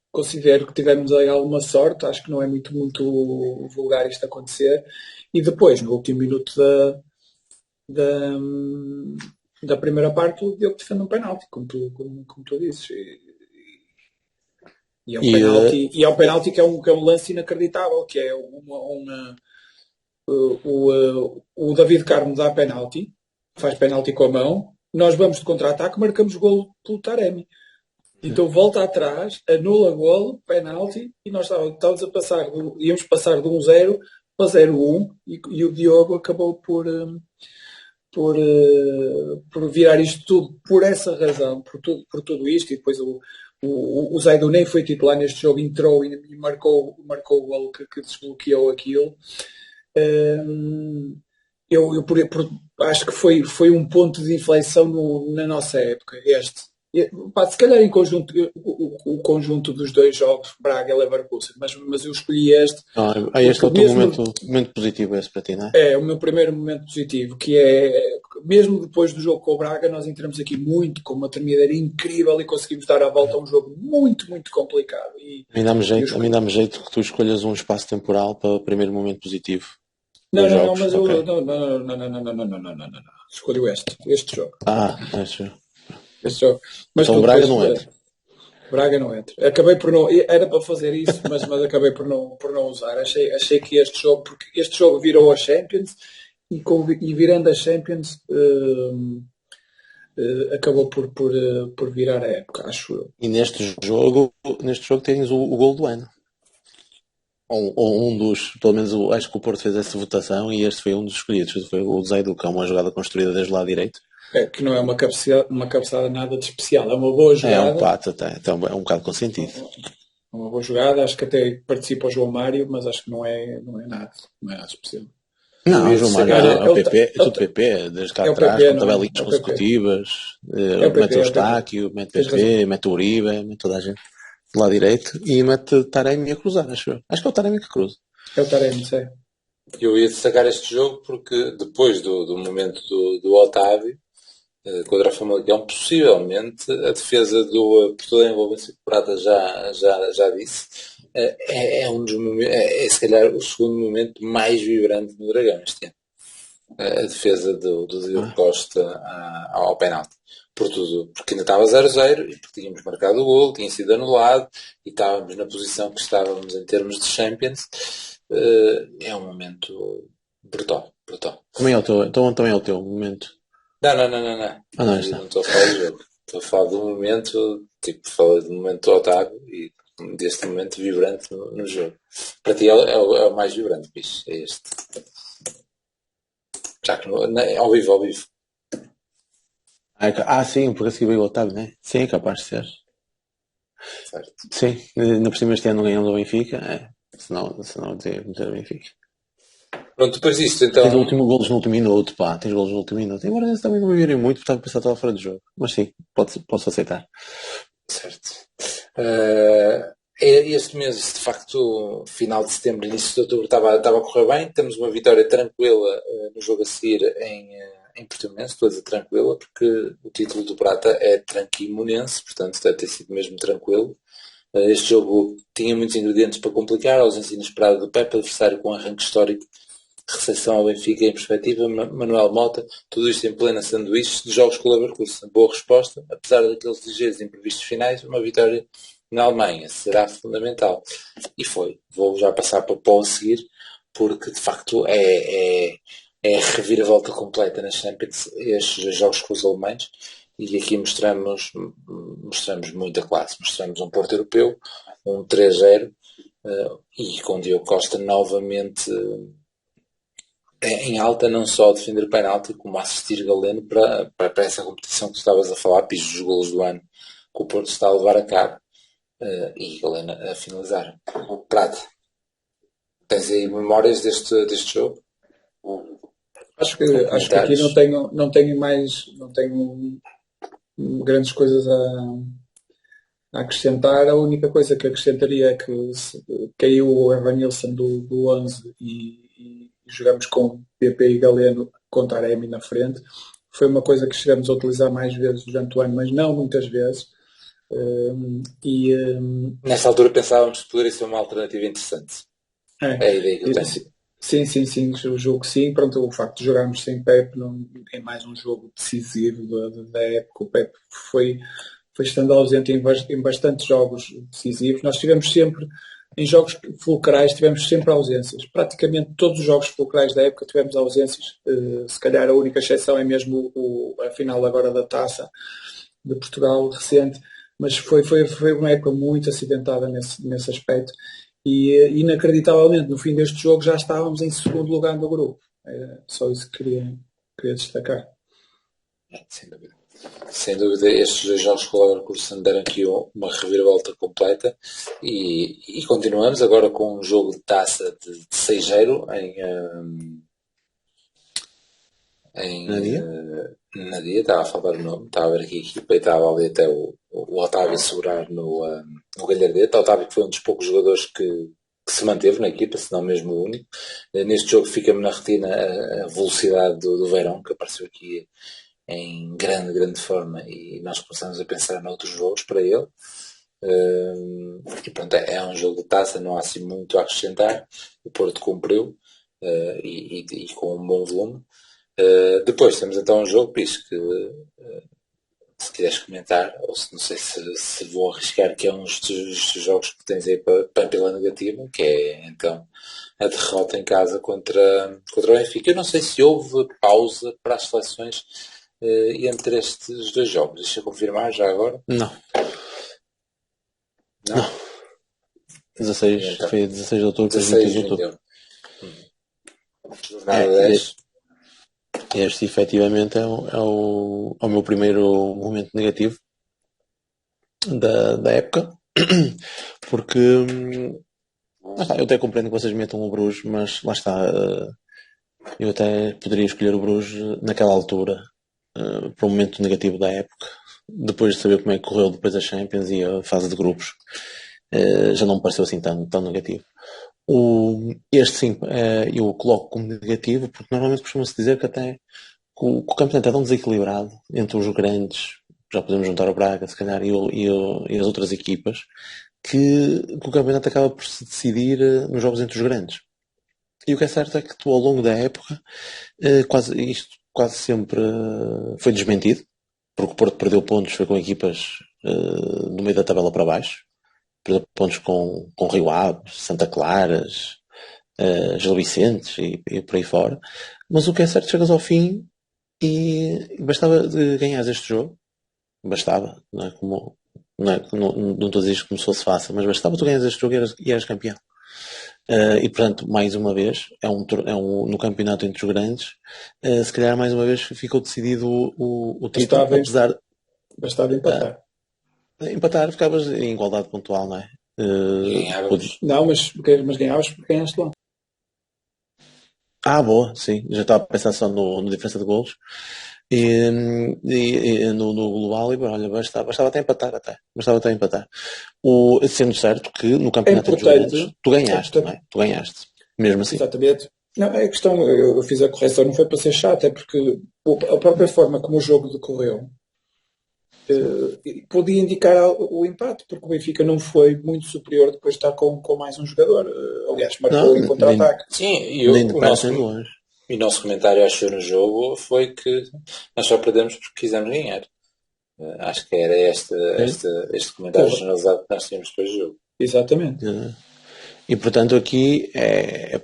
considero que tivemos aí alguma sorte. Acho que não é muito, muito vulgar isto acontecer. E depois, no último minuto da primeira parte, o Diogo defende um penalti, como tu dizes. E é um penalti que é um lance inacreditável, que é o David Carmo dá penalti, faz penalti com a mão, nós vamos de contra-ataque, marcamos golo pelo Taremi. Então volta atrás, anula golo, penalti, e nós estávamos a passar, íamos passar de 1-0 para 0-1, e o Diogo acabou por virar isto tudo por essa razão, por tudo isto, e depois o Zaidu nem foi titular neste jogo, entrou e marcou o golo que desbloqueou aquilo. Eu acho que foi um ponto de inflexão na nossa época, se calhar em conjunto, o conjunto dos dois jogos, Braga e Leverkusen, mas eu escolhi este. Este é o teu momento positivo esse para ti, não é? É o meu primeiro momento positivo, que é, mesmo depois do jogo com o Braga, nós entramos aqui muito com uma tremedeira incrível e conseguimos dar a volta a um jogo muito, muito complicado. A mim dá-me jeito que tu escolhas um espaço temporal para o primeiro momento positivo. Não, escolho este jogo. Este jogo. Mas então o Braga não entra. Braga não entra. Acabei por não. Era para fazer isso, mas acabei por não usar. Achei que este jogo, porque este jogo virou a Champions e virando a Champions acabou por virar a época, acho eu. E neste jogo tens o gol do ano. Ou um dos, pelo menos acho que o Porto fez essa votação e este foi um dos escolhidos. Foi o Zaidu, que é uma jogada construída desde o lado direito. Que não é uma cabeçada nada de especial, é uma boa jogada. É um pato até, então é um bocado com sentido. Uma boa jogada, acho que até participa o João Mário, mas acho que não é nada especial. Não, o João Mário é o PP, é tudo PP, desde cá atrás, com tabelinhas consecutivas, mete o Eustáquio, mete o PP, mete o Uribe, mete toda a gente do lado direito e mete Taremi a cruzar, acho que é o Taremi que cruza. É o Taremi, sei. Eu ia destacar este jogo porque depois do momento do Otávio contra o Famalicão, possivelmente a defesa por toda a envolvência que o Prata já disse, é um dos momentos, se calhar o segundo momento mais vibrante no Dragão este ano. A defesa do Diogo Costa ao penalti. Porque ainda estava 0-0 e porque tínhamos marcado o golo, tinha sido anulado e estávamos na posição que estávamos em termos de Champions. É um momento brutal. Também é o teu momento. Não estou a falar do jogo. Estou a falar do momento, falei do momento do Otávio e deste momento vibrante no jogo. Para ti é o mais vibrante, bicho, é este. Já que ao vivo. Sim, porque assim veio o Otávio, não é? Sim, é capaz de ser. Certo. Sim, ainda por cima este ano não ganhamos o Benfica, senão meter o Benfica. Pronto, depois disto, então... Tens golos no último minuto, tens golos no último minuto. Embora eles também não me virem muito, porque estava a pensar que estava fora do jogo. Mas sim, posso aceitar. Certo. Este mês, de facto, final de setembro, início de outubro, estava a correr bem. Temos uma vitória tranquila no jogo a seguir em Portimonense, estou a dizer tranquila, porque o título do Prata é Tranquimonense, portanto deve ter sido mesmo tranquilo. Este jogo tinha muitos ingredientes para complicar, ausência inesperada do Pepe, adversário com arranque histórico recepção ao Benfica em perspectiva, Manuel Mota, tudo isto em plena sanduíche de jogos com o Leverkusen. Boa resposta, apesar daqueles ligeiros imprevistos finais, uma vitória na Alemanha será fundamental. E foi. Vou já passar para o Paulo a seguir, porque de facto é a reviravolta completa nas Champions, estes jogos com os alemães, e aqui mostramos muita classe. Mostramos um Porto Europeu, um 3-0, e com Diogo Costa novamente em alta, não só a defender penalti, como a assistir Galeno para essa competição que tu estavas a falar, pisos dos golos do ano que o Porto está a levar a cabo, e Galeno a finalizar. Prata, tens aí memórias deste jogo? Acho que aqui não tenho grandes coisas a acrescentar. A única coisa que acrescentaria é que caiu o Evanilson do 11 e jogamos com PP e Galeno com Taremi na frente. Foi uma coisa que chegamos a utilizar mais vezes durante o ano, mas não muitas vezes. Nessa altura pensávamos que poderia ser uma alternativa interessante. É a ideia que eu tenho. Sim, o jogo sim. Pronto, o facto de jogarmos sem Pepe é mais um jogo decisivo da época. O Pepe foi estando ausente em bastantes jogos decisivos. Nós tivemos sempre, em jogos fulcrais, tivemos sempre ausências. Praticamente todos os jogos fulcrais da época tivemos ausências. Se calhar a única exceção é mesmo a final agora da Taça de Portugal recente, mas foi uma época muito acidentada nesse aspecto. E inacreditavelmente no fim deste jogo já estávamos em segundo lugar no grupo. Era só isso que queria destacar. Sem dúvida, estes dois jogos com o Leverkusen deram aqui uma reviravolta completa, e continuamos agora com um jogo de taça de 6-0 na dia, estava a faltar o nome, estava a ver aqui a equipa e estava ali até o Otávio a segurar no Galhardete. O Otávio, que foi um dos poucos jogadores que se manteve na equipa, se não mesmo o único. Neste jogo fica-me na retina a velocidade do Verón, que apareceu aqui em grande forma, e nós começamos a pensar noutros jogos para ele. E pronto, é um jogo de taça, não há assim muito a acrescentar. O Porto cumpriu, e com um bom volume. Depois temos então um jogo, Pis, que se quiseres comentar, ou não sei se vou arriscar, que é um dos jogos que tens aí para pela negativa, que é então a derrota em casa contra o Benfica. Eu não sei se houve pausa para as seleções entre estes dois jogos. Deixa eu confirmar já agora. Não. 16, então, foi 16 de outubro, 16 de outubro. Jornada 10. Este efetivamente é o meu primeiro momento negativo da época, porque eu até compreendo que vocês metam o Bruges, mas lá está, eu até poderia escolher o Bruges naquela altura para o momento negativo da época, depois de saber como é que correu depois a Champions e a fase de grupos. Já não me pareceu assim tão negativo. Este sim, eu coloco como negativo, porque normalmente costuma-se dizer que até o campeonato é tão desequilibrado entre os grandes, já podemos juntar o Braga se calhar e as outras equipas, que o campeonato acaba por se decidir nos jogos entre os grandes. E o que é certo é que tu, ao longo da época, quase sempre foi desmentido, porque o Porto perdeu pontos, foi com equipas do meio da tabela para baixo. Perdeu pontos com Rio Ave, Santa Claras, Gil Vicentes e por aí fora. Mas o que é certo, chegas ao fim e bastava de ganhares este jogo. Bastava, não estou a dizer isto como se fosse fácil, mas bastava tu ganhares este jogo e eras campeão. E portanto, mais uma vez, no campeonato entre os grandes, se calhar mais uma vez ficou decidido o título, apesar... Bastava empatar. Empatar, ficavas em igualdade pontual, não é? Não, mas ganhavas porque ganhaste lá. Boa, sim. Já estava a pensar só no diferença de golos. E no global, e olha, bastava até empatar. Bastava até empatar. Sendo certo que no campeonato de jogos tu ganhaste, não é? Tu ganhaste. Mesmo assim. Exatamente. Não, a questão, eu fiz a correção, não foi para ser chato, é porque a própria forma como o jogo decorreu podia indicar o empate, porque o Benfica não foi muito superior depois de estar com mais um jogador. Aliás, marcou em contra-ataque. Sim, e o nosso comentário, acho, no jogo foi que nós só perdemos porque quisemos ganhar. Acho que era este comentário generalizado que nós tínhamos depois do jogo. Exatamente. E portanto aqui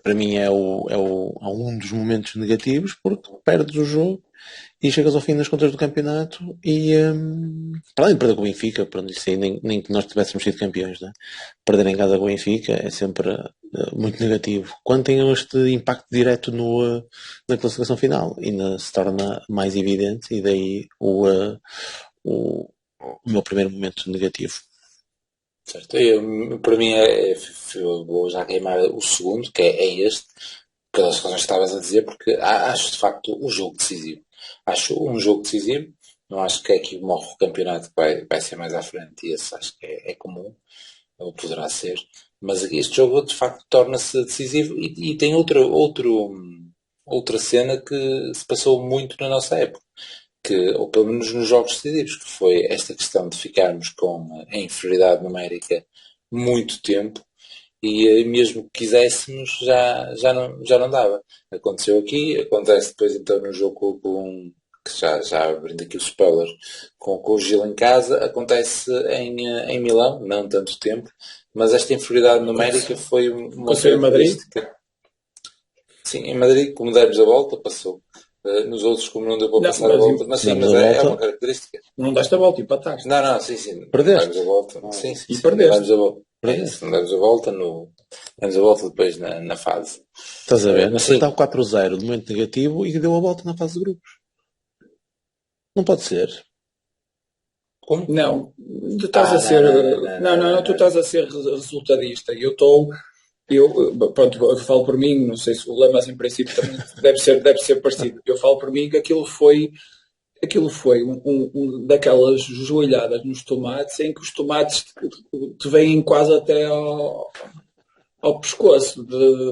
para mim é um dos momentos negativos, porque perdes o jogo e chegas ao fim das contas do campeonato e para além de perder com o Benfica, nem que nós tivéssemos sido campeões, né? Perder em casa com o Benfica é sempre muito negativo. Quando tem este impacto direto na classificação final, ainda se torna mais evidente, e daí o meu primeiro momento negativo. Certo. Para mim vou já queimar o segundo, que é este, pelas razões que estavas a dizer, porque acho de facto o jogo decisivo. Acho um jogo decisivo, não acho que é aqui morre o campeonato que vai ser mais à frente, e esse acho que é comum, ou poderá ser, mas este jogo de facto torna-se decisivo e tem outra cena que se passou muito na nossa época. Ou pelo menos nos jogos decisivos, que foi esta questão de ficarmos com a inferioridade numérica muito tempo e mesmo que quiséssemos já não dava. Aconteceu aqui, acontece depois então no jogo que já abrindo aqui o spoiler, com o Gil em casa, acontece em Milão, não tanto tempo, mas esta inferioridade numérica foi uma característica. Sim, em Madrid, como demos a volta, passou. Nos outros, como não deu para passar a volta, mas sim, mas é uma característica. Não deste a volta e empataste. Não, sim. Perdeste. Demos a volta. Sim, e perdeste. Demos a volta. Demos a volta demos a volta depois na fase. Estás a ver? Mas está 4-0, de momento negativo, e deu a volta na fase de grupos. Não pode ser. Como? Não, tu estás a ser. Não, tu estás a ser resultadista. Pronto, eu falo por mim, não sei se o Lamas em princípio também deve ser parecido. Eu falo por mim que aquilo foi daquelas joelhadas nos tomates em que os tomates te vêm quase até ao pescoço.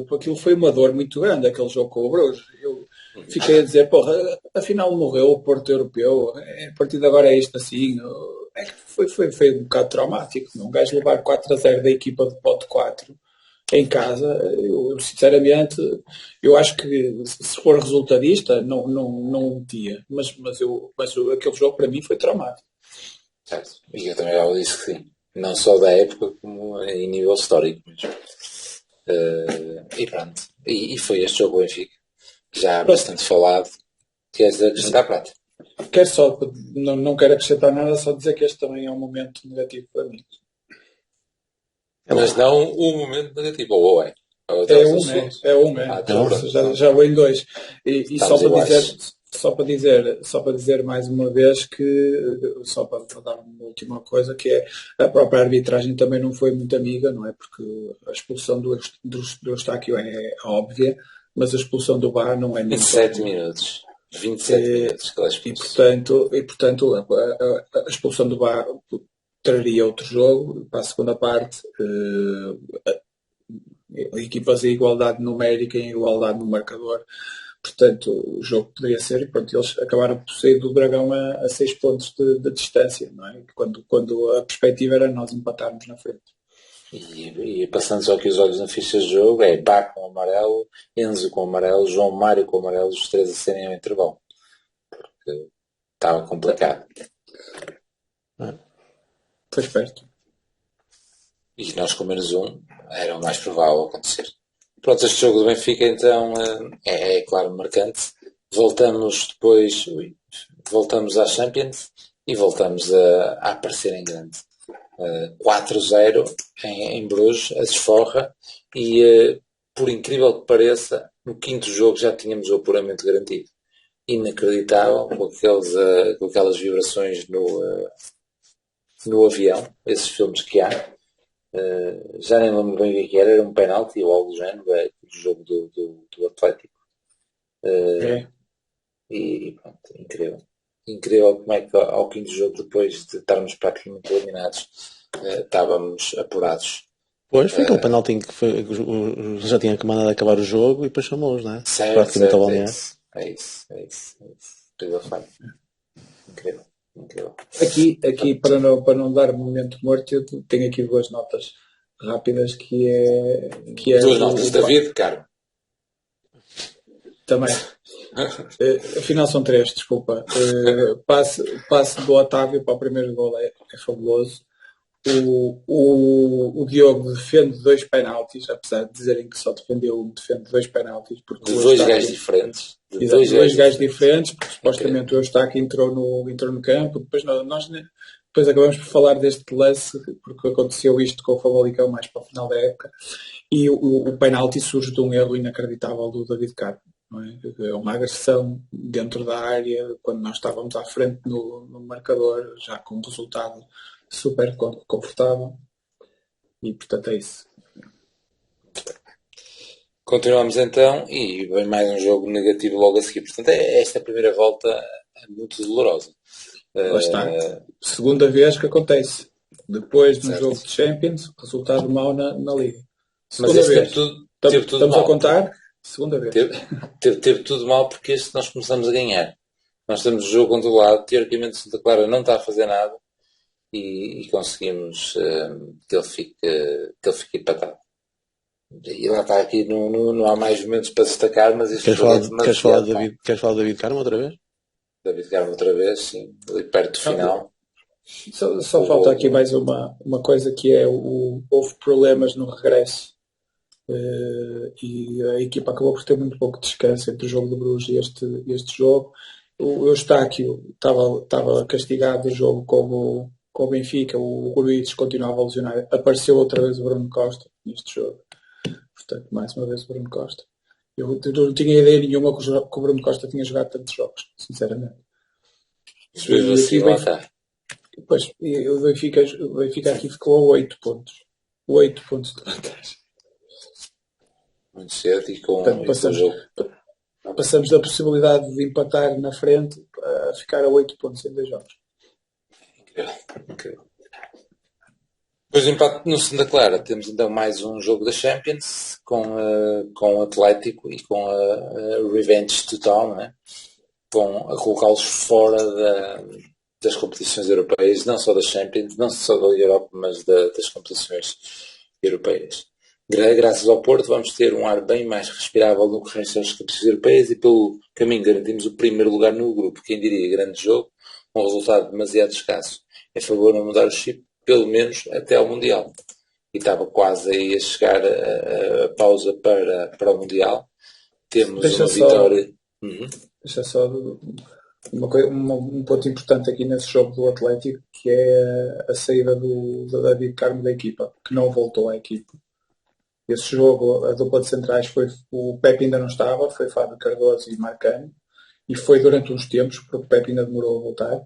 Aquilo foi uma dor muito grande, aquele jogo com o Bruges. Eu fiquei a dizer, porra, afinal morreu o Porto Europeu, a partir de agora é isto assim. Foi um bocado traumático. Um gajo levar 4-0 da equipa de Pote 4 em casa, eu sinceramente, eu acho que se for resultadista não metia, mas aquele jogo para mim foi traumático. Certo, e eu também já disse que sim, não só da época como em nível histórico mesmo. E pronto, e foi este jogo Benfica, já bastante falado. Queres acrescentar, Prata? Quero só, não quero acrescentar nada, só dizer que este também é um momento negativo para mim. Mas não um momento negativo, ou é? Já vou em dois. E só para dizer mais uma vez que, só para dar uma última coisa, que é a própria arbitragem também não foi muito amiga, não é? Porque a expulsão do Eustáquio é óbvia, mas a expulsão do VAR não é muito 27 minutos. 27 minutos que ela expulsou. E portanto a expulsão do VAR traria outro jogo para a segunda parte, equipas em igualdade numérica e em igualdade no marcador, portanto o jogo poderia ser, e pronto, eles acabaram por sair do Dragão a 6 pontos de distância, não é? Quando a perspectiva era nós empatarmos na frente. E passando só aqui os olhos na ficha de jogo, é Bá com amarelo, Enzo com amarelo, João Mário com amarelo, os três a serem ao intervalo, porque estava complicado. Foi esperto. E nós com menos um era o mais provável acontecer. Pronto, este jogo do Benfica então é claro marcante. Voltamos à Champions e voltamos a aparecer em grande. 4-0 em Bruges, a desforra, e por incrível que pareça, no quinto jogo já tínhamos o apuramento garantido. Inacreditável, com aquelas vibrações no avião, esses filmes que há. Já nem lembro bem o que era um penalti ou algo do género, do jogo do Atlético. E pronto, incrível como é que ao quinto jogo, depois de estarmos praticamente eliminados, estávamos apurados. Pois, foi aquele penalti que já tinha mandado acabar o jogo e depois chamou-os, não é? Certo, é isso. Incrível. Incrível. Aqui para não dar momento morto, eu tenho aqui 2 notas rápidas que é 2 notas, David, Carmo. Também. Afinal são 3, desculpa. Passe do Otávio para o primeiro gol é fabuloso. O Diogo defende 2 penaltis, apesar de dizerem que só defendeu um, defende 2 penaltis. De 2 gajos diferentes. De 2 gajos diferentes, porque supostamente o Eustáquio entrou no campo. Depois acabamos por falar deste lance, porque aconteceu isto com o Famalicão mais para o final da época. E o penalti surge de um erro inacreditável do David Carmo. Não é uma agressão dentro da área, quando nós estávamos à frente no marcador, já com um resultado super confortável. E portanto é isso. Continuamos então e vem mais um jogo negativo logo a seguir. Portanto, esta primeira volta é muito dolorosa. Lá está. Segunda vez que acontece. Depois de um jogo de Champions, resultado mau na Liga. Segunda vez. Estamos a contar? Segunda vez. Teve tudo mal porque este nós começamos a ganhar. Nós temos o jogo contra o lado. Teoricamente, Santa Clara não está a fazer nada e conseguimos que ele fique empatado. E lá está, aqui não há mais momentos para destacar, mas isto queres falar de David Carmo outra vez? David Carmo outra vez, sim, ali perto do final. Só falta aqui mais uma coisa que é houve problemas no regresso e a equipa acabou por ter muito pouco descanso entre o jogo do Bruges e este jogo. O Eustáquio estava castigado do jogo com o Benfica, o Gruitch continuava a lesionar, apareceu outra vez o Bruno Costa neste jogo. Portanto, mais uma vez o Bruno Costa. Eu não tinha ideia nenhuma que o Bruno Costa tinha jogado tantos jogos, sinceramente. Pois, o Benfica aqui ficou a 8 pontos. 8 pontos de vantagem. Muito cedo e com passamos da possibilidade de empatar na frente a ficar a 8 pontos em 2 jogos. Incrível. Depois do empate no Santa Clara, temos então mais um jogo da Champions com o Atlético e com a revenge total, né? A colocá-los fora das competições europeias, não só da Champions, não só da Liga Europa, mas das competições europeias. Graças ao Porto vamos ter um ar bem mais respirável no que resta das competições europeias e pelo caminho garantimos o primeiro lugar no grupo. Quem diria, grande jogo, um resultado demasiado escasso. É favor não mudar o chip, pelo menos até ao Mundial. E estava quase aí a chegar a pausa para o Mundial. Temos uma vitória. Deixa só um ponto importante aqui nesse jogo do Atlético, que é a saída do David Carmo da equipa, que não voltou à equipa. Esse jogo, a dupla de centrais, o Pepe ainda não estava, foi Fábio Cardoso e Marcano, e foi durante uns tempos, porque o Pepe ainda demorou a voltar.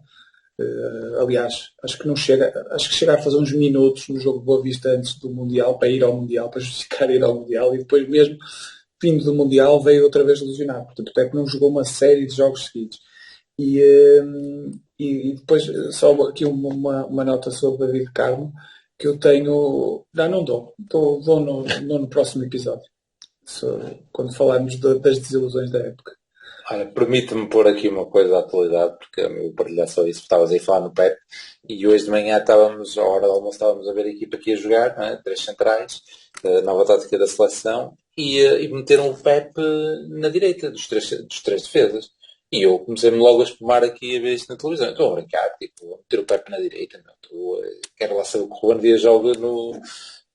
Aliás, acho que chega a fazer uns minutos no jogo de Boa Vista antes do Mundial, para ir ao Mundial, para justificar ir ao Mundial, e depois mesmo, vindo do Mundial, veio outra vez lesionado. Portanto, o Pepe não jogou uma série de jogos seguidos. E depois, só aqui uma nota sobre David Carmo, que eu tenho... não dou no próximo episódio, quando falarmos das desilusões da época. Olha, permite-me pôr aqui uma coisa à atualidade, porque eu vou partilhar só isso. Estavas aí a falar no Pep, e hoje de manhã à hora do almoço, estávamos a ver a equipa que ia jogar, né? 3 centrais, nova tática da seleção, e meteram o Pep na direita dos três defesas. E eu comecei-me logo a espumar aqui a ver isto na televisão. Estou a brincar, vou meter o Pep na direita, não. Quero lá saber o que o Ruben Dias joga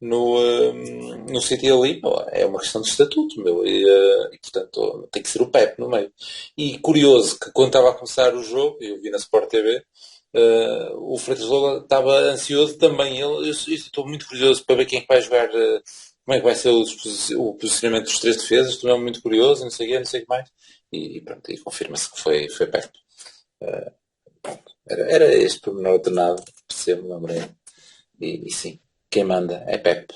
no sítio ali, pô, é uma questão de estatuto, meu, e portanto tem que ser o Pep no meio. E curioso que quando estava a começar o jogo, eu vi na Sport TV, o Freitas Lola estava ansioso também. Eu estou muito curioso para ver quem é que vai jogar, como é que vai ser o posicionamento dos 3 defesas. Estou mesmo muito curioso, não sei o que mais, e pronto, e confirma-se que foi Pep. Era este pormenor de nada, percebo, lembrei, e sim. Quem manda é Pep.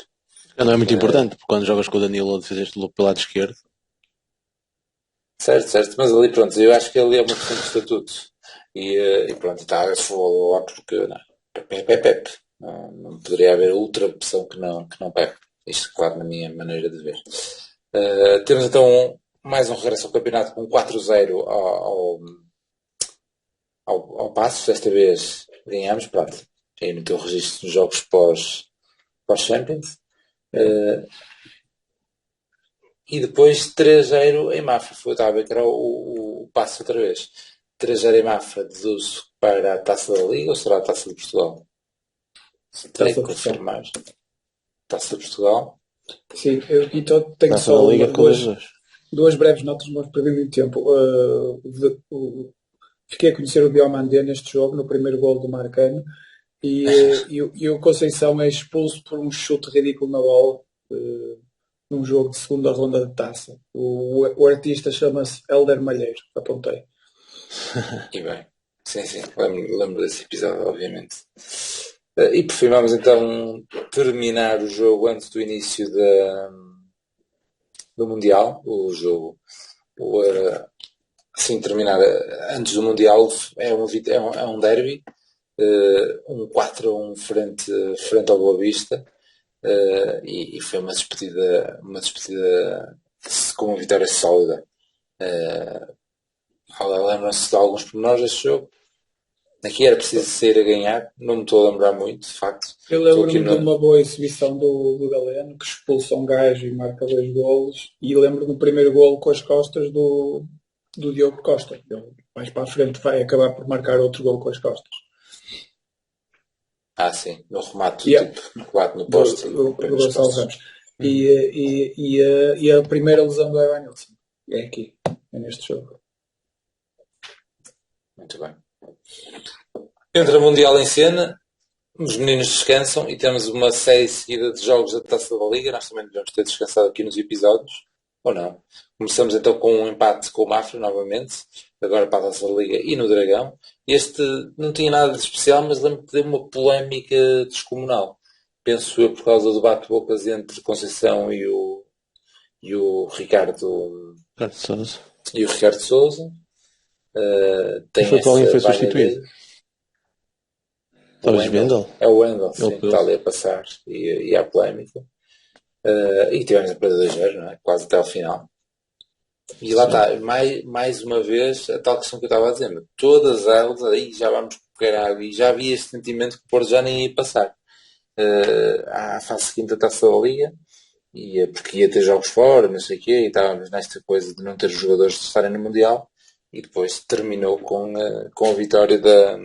Não é muito importante, porque quando jogas com o Danilo fizeste pelo lado esquerdo. Certo, mas ali pronto, eu acho que ali é uma questão de estatuto. E pronto, está a falar porque não, Pep é Pep. Não poderia haver outra opção que não Pep. Isto, claro, na minha maneira de ver. Temos então mais um regresso ao campeonato com 4-0 ao Passos, desta vez ganhámos, pronto, aí no teu registro dos jogos pós-Champions. E depois 3-0 em Mafra. Estava a ver que era o passo outra vez. 3-0 em Mafra, deduzo para a Taça da Liga ou será a Taça de Portugal? Terei que confirmar. Taça de Portugal. Sim, então tenho Taça só da Liga com duas breves notas, mas perdi muito tempo. Fiquei a conhecer o Diomandé neste jogo, no primeiro gol do Marcano, e o Conceição é expulso por um chute ridículo na bola, num jogo de segunda ronda de taça. O artista chama-se Hélder Malheiro, apontei. E bem, sim, lembro desse episódio, obviamente. E por fim vamos então terminar o jogo antes do início do Mundial. O jogo, assim, terminar antes do Mundial é um derby, um 4-1 frente ao Boa Vista, e foi uma despedida com uma vitória sólida. Lembram-se de alguns pormenores deste jogo? Aqui era preciso sair a ganhar, não me estou a lembrar muito, de facto. Eu lembro-me de uma boa exibição do Galeno, que expulsa um gajo e marca 2 golos, e lembro do primeiro golo com as costas do Diogo Costa. Ele mais para a frente vai acabar por marcar outro golo com as costas. Sim, no remate, tipo, remate no poste. Do Gonçalo Ramos. E a primeira lesão do Evanilson. É aqui, é neste jogo. Muito bem. Entra o Mundial em cena, os meninos descansam e temos uma série seguida de jogos da Taça da Liga. Nós também devemos ter descansado aqui nos episódios, ou não? Começamos então com um empate com o Mafra novamente, agora para a Taça da Liga e no Dragão. Este não tinha nada de especial, mas lembro que deu uma polémica descomunal. Penso eu por causa do bate-bocas entre Conceição e o Ricardo Sousa. E o Ricardo Sousa. Tem alguém foi substituído. Talvez Wendel? É o Wendel, sim, que está ali a passar e há polémica. E tivemos a perda 2-0, não é? Quase até ao final. E lá está, mais uma vez, a tal questão que eu estava a dizer, todas elas, aí já vamos pegar água, e já havia este sentimento que o Porto já nem ia passar à fase seguinte da Taça da Liga, porque ia ter jogos fora, não sei o quê, e estávamos nesta coisa de não ter os jogadores de estarem no Mundial, e depois terminou com a vitória da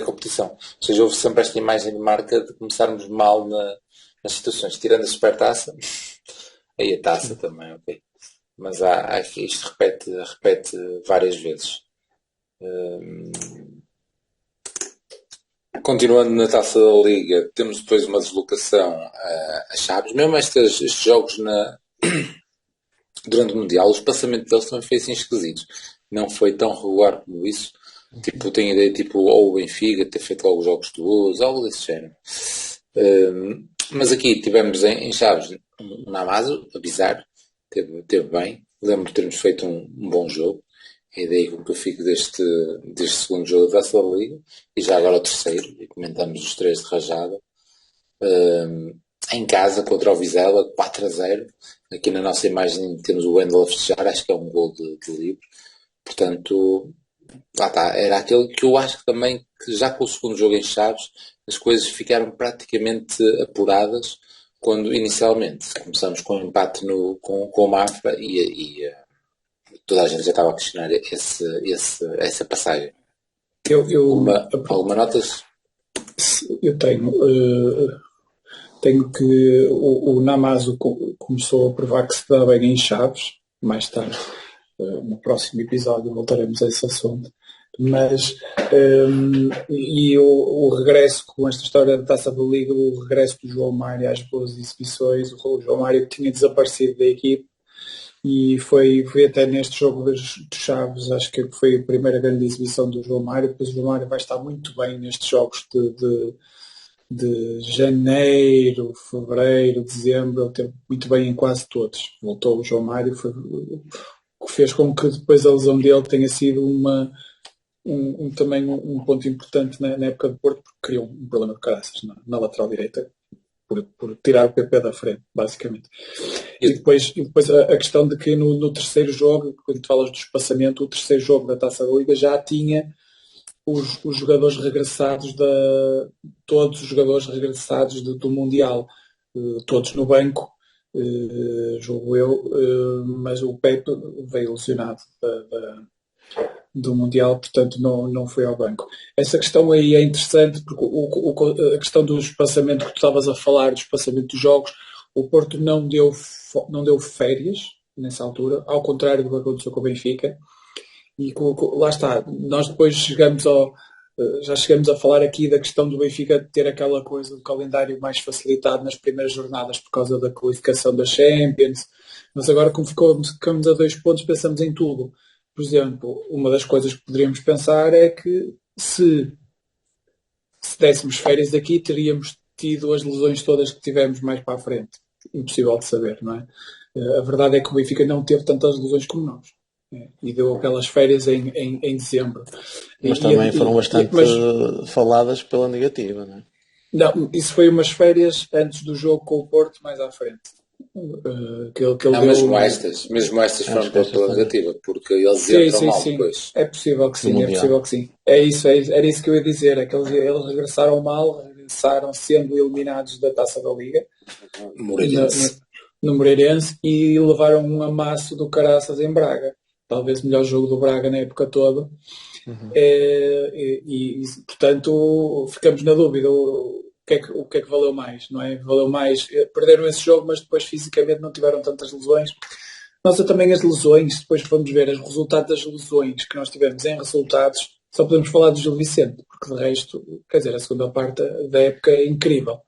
competição. Ou seja, houve sempre esta imagem de marca de começarmos mal nas situações, tirando a Supertaça, aí a Taça também, ok. Mas isto repete várias vezes. Continuando na Taça da Liga, temos depois uma deslocação a Chaves. Mesmo estes jogos durante o Mundial, o espaçamento deles também foi assim esquisito. Não foi tão regular como isso. Tipo, tenho ideia, ou o Benfica ter feito logo os jogos todos, algo desse género. Mas aqui tivemos em Chaves um Namazo, a bizarro, teve bem. Lembro de termos feito um bom jogo. É a ideia com que eu fico deste segundo jogo da Taça da Liga. E já agora o terceiro, e comentamos os 3 de rajada. Em casa contra o Vizela, 4-0. Aqui na nossa imagem temos o Wendel a festejar, acho que é um gol de livre. Portanto, lá está, era aquele que eu acho que também, que já com o segundo jogo em Chaves, as coisas ficaram praticamente apuradas, quando inicialmente começamos com um empate com o Mafra e toda a gente já estava a questionar essa passagem. Alguma notas? Eu tenho. Tenho que o Namazo começou a provar que se dá bem em Chaves. Mais tarde, no próximo episódio, voltaremos a esse assunto. Mas o regresso com esta história da Taça da Liga, o regresso do João Mário às boas exibições, o João Mário que tinha desaparecido da equipe, e foi até neste jogo dos Chaves, acho que foi a primeira grande exibição do João Mário. Depois o João Mário vai estar muito bem nestes jogos de janeiro, fevereiro, dezembro. Ele teve muito bem em quase todos. Voltou o João Mário, o que fez com que depois a lesão dele tenha sido também um ponto importante na época do Porto, porque criou um problema de caraças na lateral direita. por tirar o PP da frente, basicamente. E depois a questão de que no terceiro jogo, quando tu falas do espaçamento, o terceiro jogo da Taça da Liga já tinha os jogadores regressados todos os jogadores regressados do Mundial, todos no banco, julgo eu, mas o Pepe veio lesionado do Mundial, portanto não foi ao banco. Essa questão aí é interessante porque a questão do espaçamento que tu estavas a falar, do espaçamento dos jogos, o Porto não deu férias nessa altura, ao contrário do que aconteceu com o Benfica. E lá está, nós depois já chegamos a falar aqui da questão do Benfica ter aquela coisa do calendário mais facilitado nas primeiras jornadas por causa da qualificação da Champions, mas agora como ficamos a 2 pontos pensamos em tudo. Por exemplo, uma das coisas que poderíamos pensar é que se dessemos férias daqui teríamos tido as lesões todas que tivemos mais para a frente. Impossível de saber, não é? A verdade é que o Benfica não teve tantas lesões como nós. E deu aquelas férias em dezembro. Mas também foram bastante faladas pela negativa, não é? Não, isso foi umas férias antes do jogo com o Porto, mais à frente. Mesmo estas foram pela negativa, porque eles entram mal depois. É possível que sim, É isso, era isso que eu ia dizer, é que eles regressaram mal, regressaram sendo eliminados da Taça da Liga no Moreirense e levaram um amasso do caraças em Braga. Talvez o melhor jogo do Braga na época toda. Portanto, ficamos na dúvida o que é que valeu mais, não é? Valeu mais, perderam esse jogo, mas depois fisicamente não tiveram tantas lesões. Nós também as lesões, depois vamos ver os resultados das lesões que nós tivemos em resultados, só podemos falar do Gil Vicente, porque de resto, quer dizer, a segunda parte da época é incrível,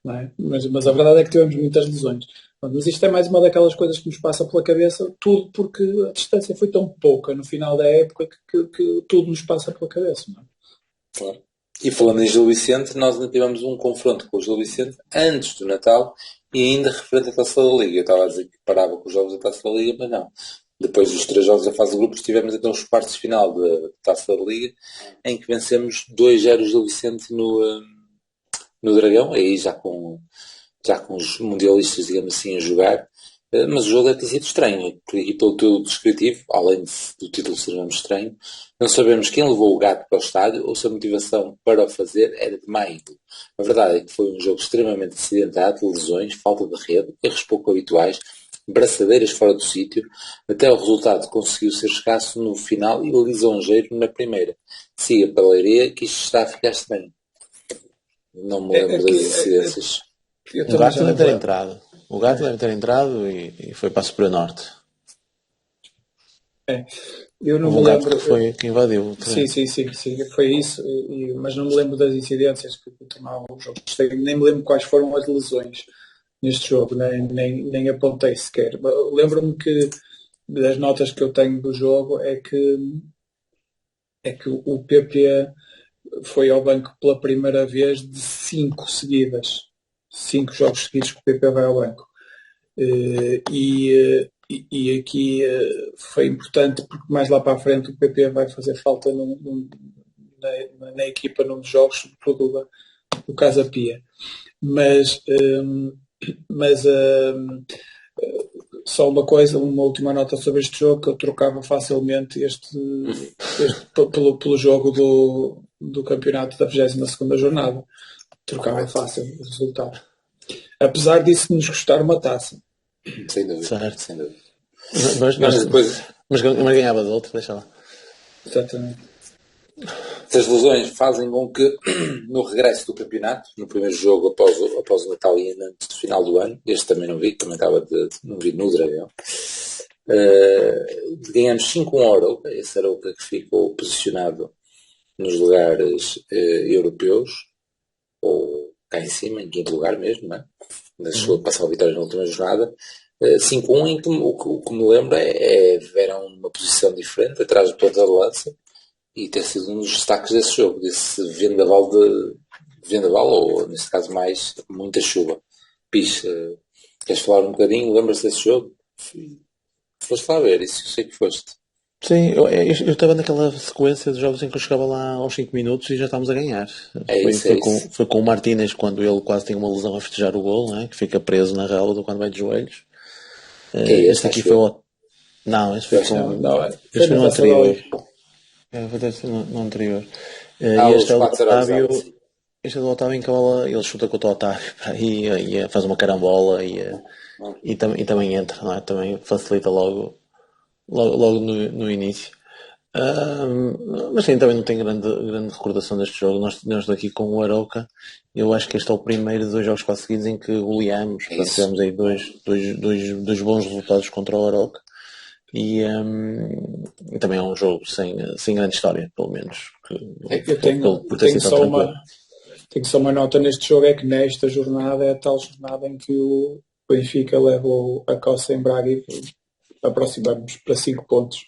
não é? Mas a verdade é que tivemos muitas lesões. Mas isto é mais uma daquelas coisas que nos passa pela cabeça, tudo porque a distância foi tão pouca no final da época que tudo nos passa pela cabeça, não é? Claro. E falando em Gil Vicente, nós ainda tivemos um confronto com o Gil Vicente antes do Natal e ainda referente à Taça da Liga. Eu estava a dizer que parava com os jogos da Taça da Liga, mas não. Depois dos 3 jogos da fase de grupos, tivemos então os quartos de final da Taça da Liga, em que vencemos 2-0 o Gil Vicente no Dragão, aí já com os mundialistas, digamos assim, a jogar. Mas o jogo deve ter sido estranho, e pelo teu descritivo, além do título ser mesmo estranho, não sabemos quem levou o gato para o estádio ou se a motivação para o fazer era de má índole. A verdade é que foi um jogo extremamente acidentado, lesões, falta de rede, erros pouco habituais, braçadeiras fora do sítio, até o resultado conseguiu ser escasso no final e lisonjeiro na primeira. Siga pela Leiria que isto está a ficar estranho. Não me lembro das incidências. O gato deve ter entrado. O gato deve ter entrado e foi para a Superior Norte. Eu não me lembro. Que foi que invadiu. Sim, foi isso. Mas não me lembro das incidências que tomavam o jogo. Nem me lembro quais foram as lesões neste jogo, nem apontei sequer. Lembro-me que das notas que eu tenho do jogo é que o PP foi ao banco pela primeira vez de 5 seguidas. 5 jogos seguidos que o PP vai ao banco. E aqui foi importante porque mais lá para a frente o PP vai fazer falta na equipa num dos jogos, sobretudo do Casa Pia. Mas só uma última nota sobre este jogo, que eu trocava facilmente pelo jogo do campeonato da 22ª jornada. Trocava fácil o resultado. Apesar disso nos custar uma taça. Sem dúvida. Certo. Sem dúvida. Mas ganhava de outro, deixa lá. Exatamente. Essas lesões fazem com que no regresso do campeonato, no primeiro jogo após o Natal e antes do final do ano, este também não vi, também não vi no Dragão, ganhamos 5-1 ao Arouca. Esse Arouca que ficou posicionado nos lugares europeus, ou cá em cima, em 5º lugar mesmo, não é? Chegou a passar a vitória na última jornada. 5-1, em que o que me lembro era uma posição diferente, atrás do ponta de lança, e ter sido um dos destaques desse jogo, desse vendaval ou neste caso mais, muita chuva. Piche, queres falar um bocadinho? Lembras-te desse jogo? Foste lá ver, isso eu sei que foste. Sim, eu estava naquela sequência de jogos em que eu chegava lá aos 5 minutos e já estávamos a ganhar. Foi com o Martínez quando ele quase tinha uma lesão a festejar o gol, não é? Que fica preso na relva quando vai de joelhos. Este aqui foi o. Não, esse foi Este foi no anterior. Foi no anterior. E este é o Otávio. Este é do Otávio em que ele chuta contra o Otávio e faz uma carambola e também entra, não é? Também facilita logo no início. Mas sim, também não tenho grande recordação deste jogo. Nós daqui com o Arouca, eu acho que este é o primeiro de 2 jogos quase seguidos em que goleamos. Tivemos aí dois bons resultados contra o Arouca e também é um jogo sem grande história, pelo menos. Eu tenho só uma nota neste jogo, é que nesta jornada é a tal jornada em que o Benfica leva a coça em Braga e aproximamos para 5 pontos.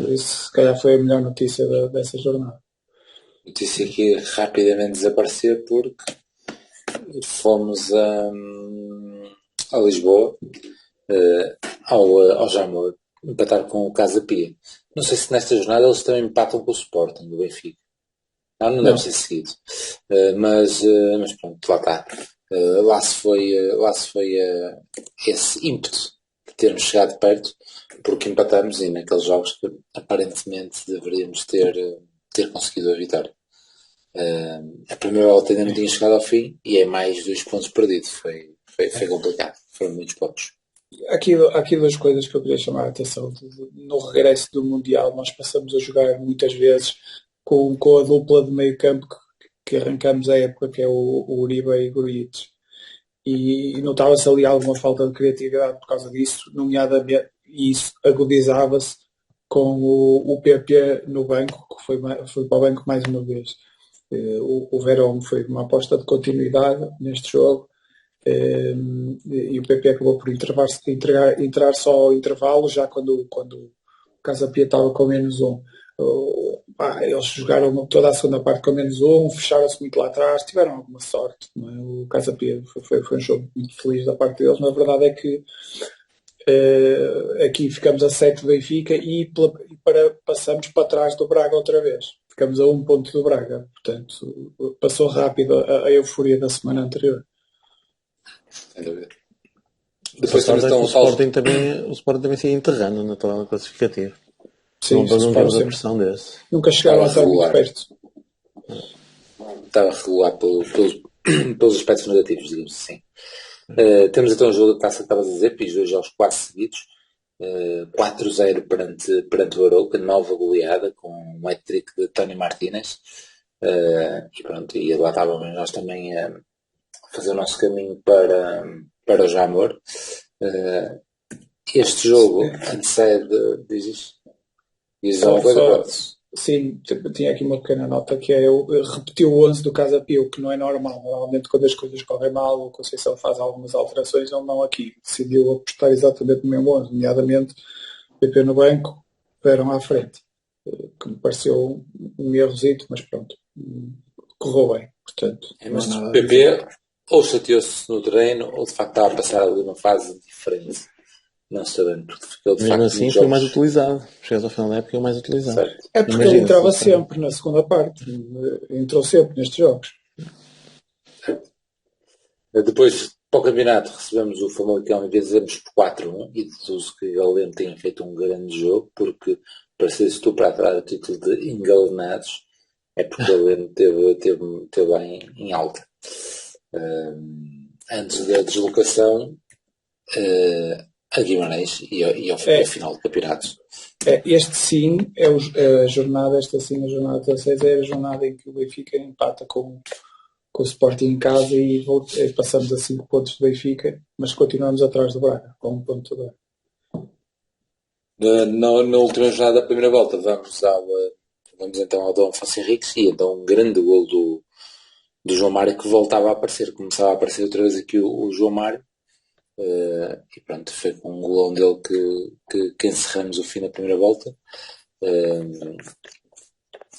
Isso se calhar foi a melhor notícia dessa jornada. Notícia que rapidamente desapareceu porque fomos a Lisboa, ao Jamor, empatar com o Casa Pia. Não sei se nesta jornada eles também empatam com o Sporting do Benfica. Não deve ser seguido. Mas pronto, lá está. Lá se foi esse ímpeto de termos chegado perto, porque empatamos e naqueles jogos que aparentemente deveríamos ter conseguido a vitória. A primeira volta ainda não tinha chegado ao fim e é mais 2 pontos perdidos. Foi complicado. Foram muitos pontos. Aqui 2 coisas que eu queria chamar a atenção. No regresso do Mundial nós passamos a jogar muitas vezes com a dupla de meio campo que arrancamos a época, que é o Uribe e Grujic. E notava-se ali alguma falta de criatividade por causa disso, nomeadamente, e isso agudizava-se com o PP no banco, que foi para o banco mais uma vez. O Verón foi uma aposta de continuidade neste jogo, e o PP acabou por entrar só ao intervalo, já quando o Casa Pia estava com -1. Eles jogaram toda a segunda parte com -1, fecharam-se muito lá atrás, tiveram alguma sorte, não é? O Casa Pia foi um jogo muito feliz da parte deles, mas a verdade é que aqui ficamos a 7 do Benfica e passamos para trás do Braga outra vez. Ficamos a 1 ponto do Braga, portanto passou rápido a euforia da semana anterior. Depois o Sporting também se ia enterrando na tabela classificativa. Sim, não tivemos a pressão desse. Nunca chegaram a estar muito perto. Estava a regular pelos aspectos negativos, digamos assim. Temos então o jogo da taça que estavas a dizer, PIS 2 jogos quase seguidos. 4-0 perante o Arouca, nova goleada com um hat-trick de Tony Martínez. E pronto, e lá estávamos nós também a fazer o nosso caminho para o Jamor. Este jogo antecede, dizes uma coisa? Sim, tinha aqui uma pequena nota que é eu repeti o 11 do Casa Pia, que não é normal. Normalmente quando as coisas correm mal, o Conceição faz algumas alterações, ele não aqui. Decidiu apostar exatamente no mesmo 11, nomeadamente PP no banco, Verón à frente. Que me pareceu um errozito, mas pronto, correu bem. Portanto, mas o PP ou chateou-se no treino ou de facto estava a passar ali uma fase diferente. Não sabendo, porque ficou de mesmo assim foi mais utilizado. Chegas ao final da época, é o mais utilizado. Certo. É porque ele entrava sempre na segunda parte. Entrou sempre nestes jogos. Depois, para o campeonato, recebemos o Famalicão e vencemos por 4-1 e deduzo que o Galeno tenha feito um grande jogo, porque para ser estuprado o título de engalenados é porque o Galeno teve bem em alta. Antes da deslocação a Guimarães e ao final do campeonato. Este sim é a jornada, esta sim, a jornada 16 é a jornada em que o Benfica empata com o Sporting em casa e passamos a 5 pontos do Benfica, mas continuamos atrás do Braga, com 1 ponto do Braga. Na última jornada da primeira volta vamos então ao Dom Afonso Henriques e então um grande gol do João Mário que voltava a aparecer, começava a aparecer outra vez aqui o João Mário. E pronto, foi com um golão dele que encerramos o fim da primeira volta.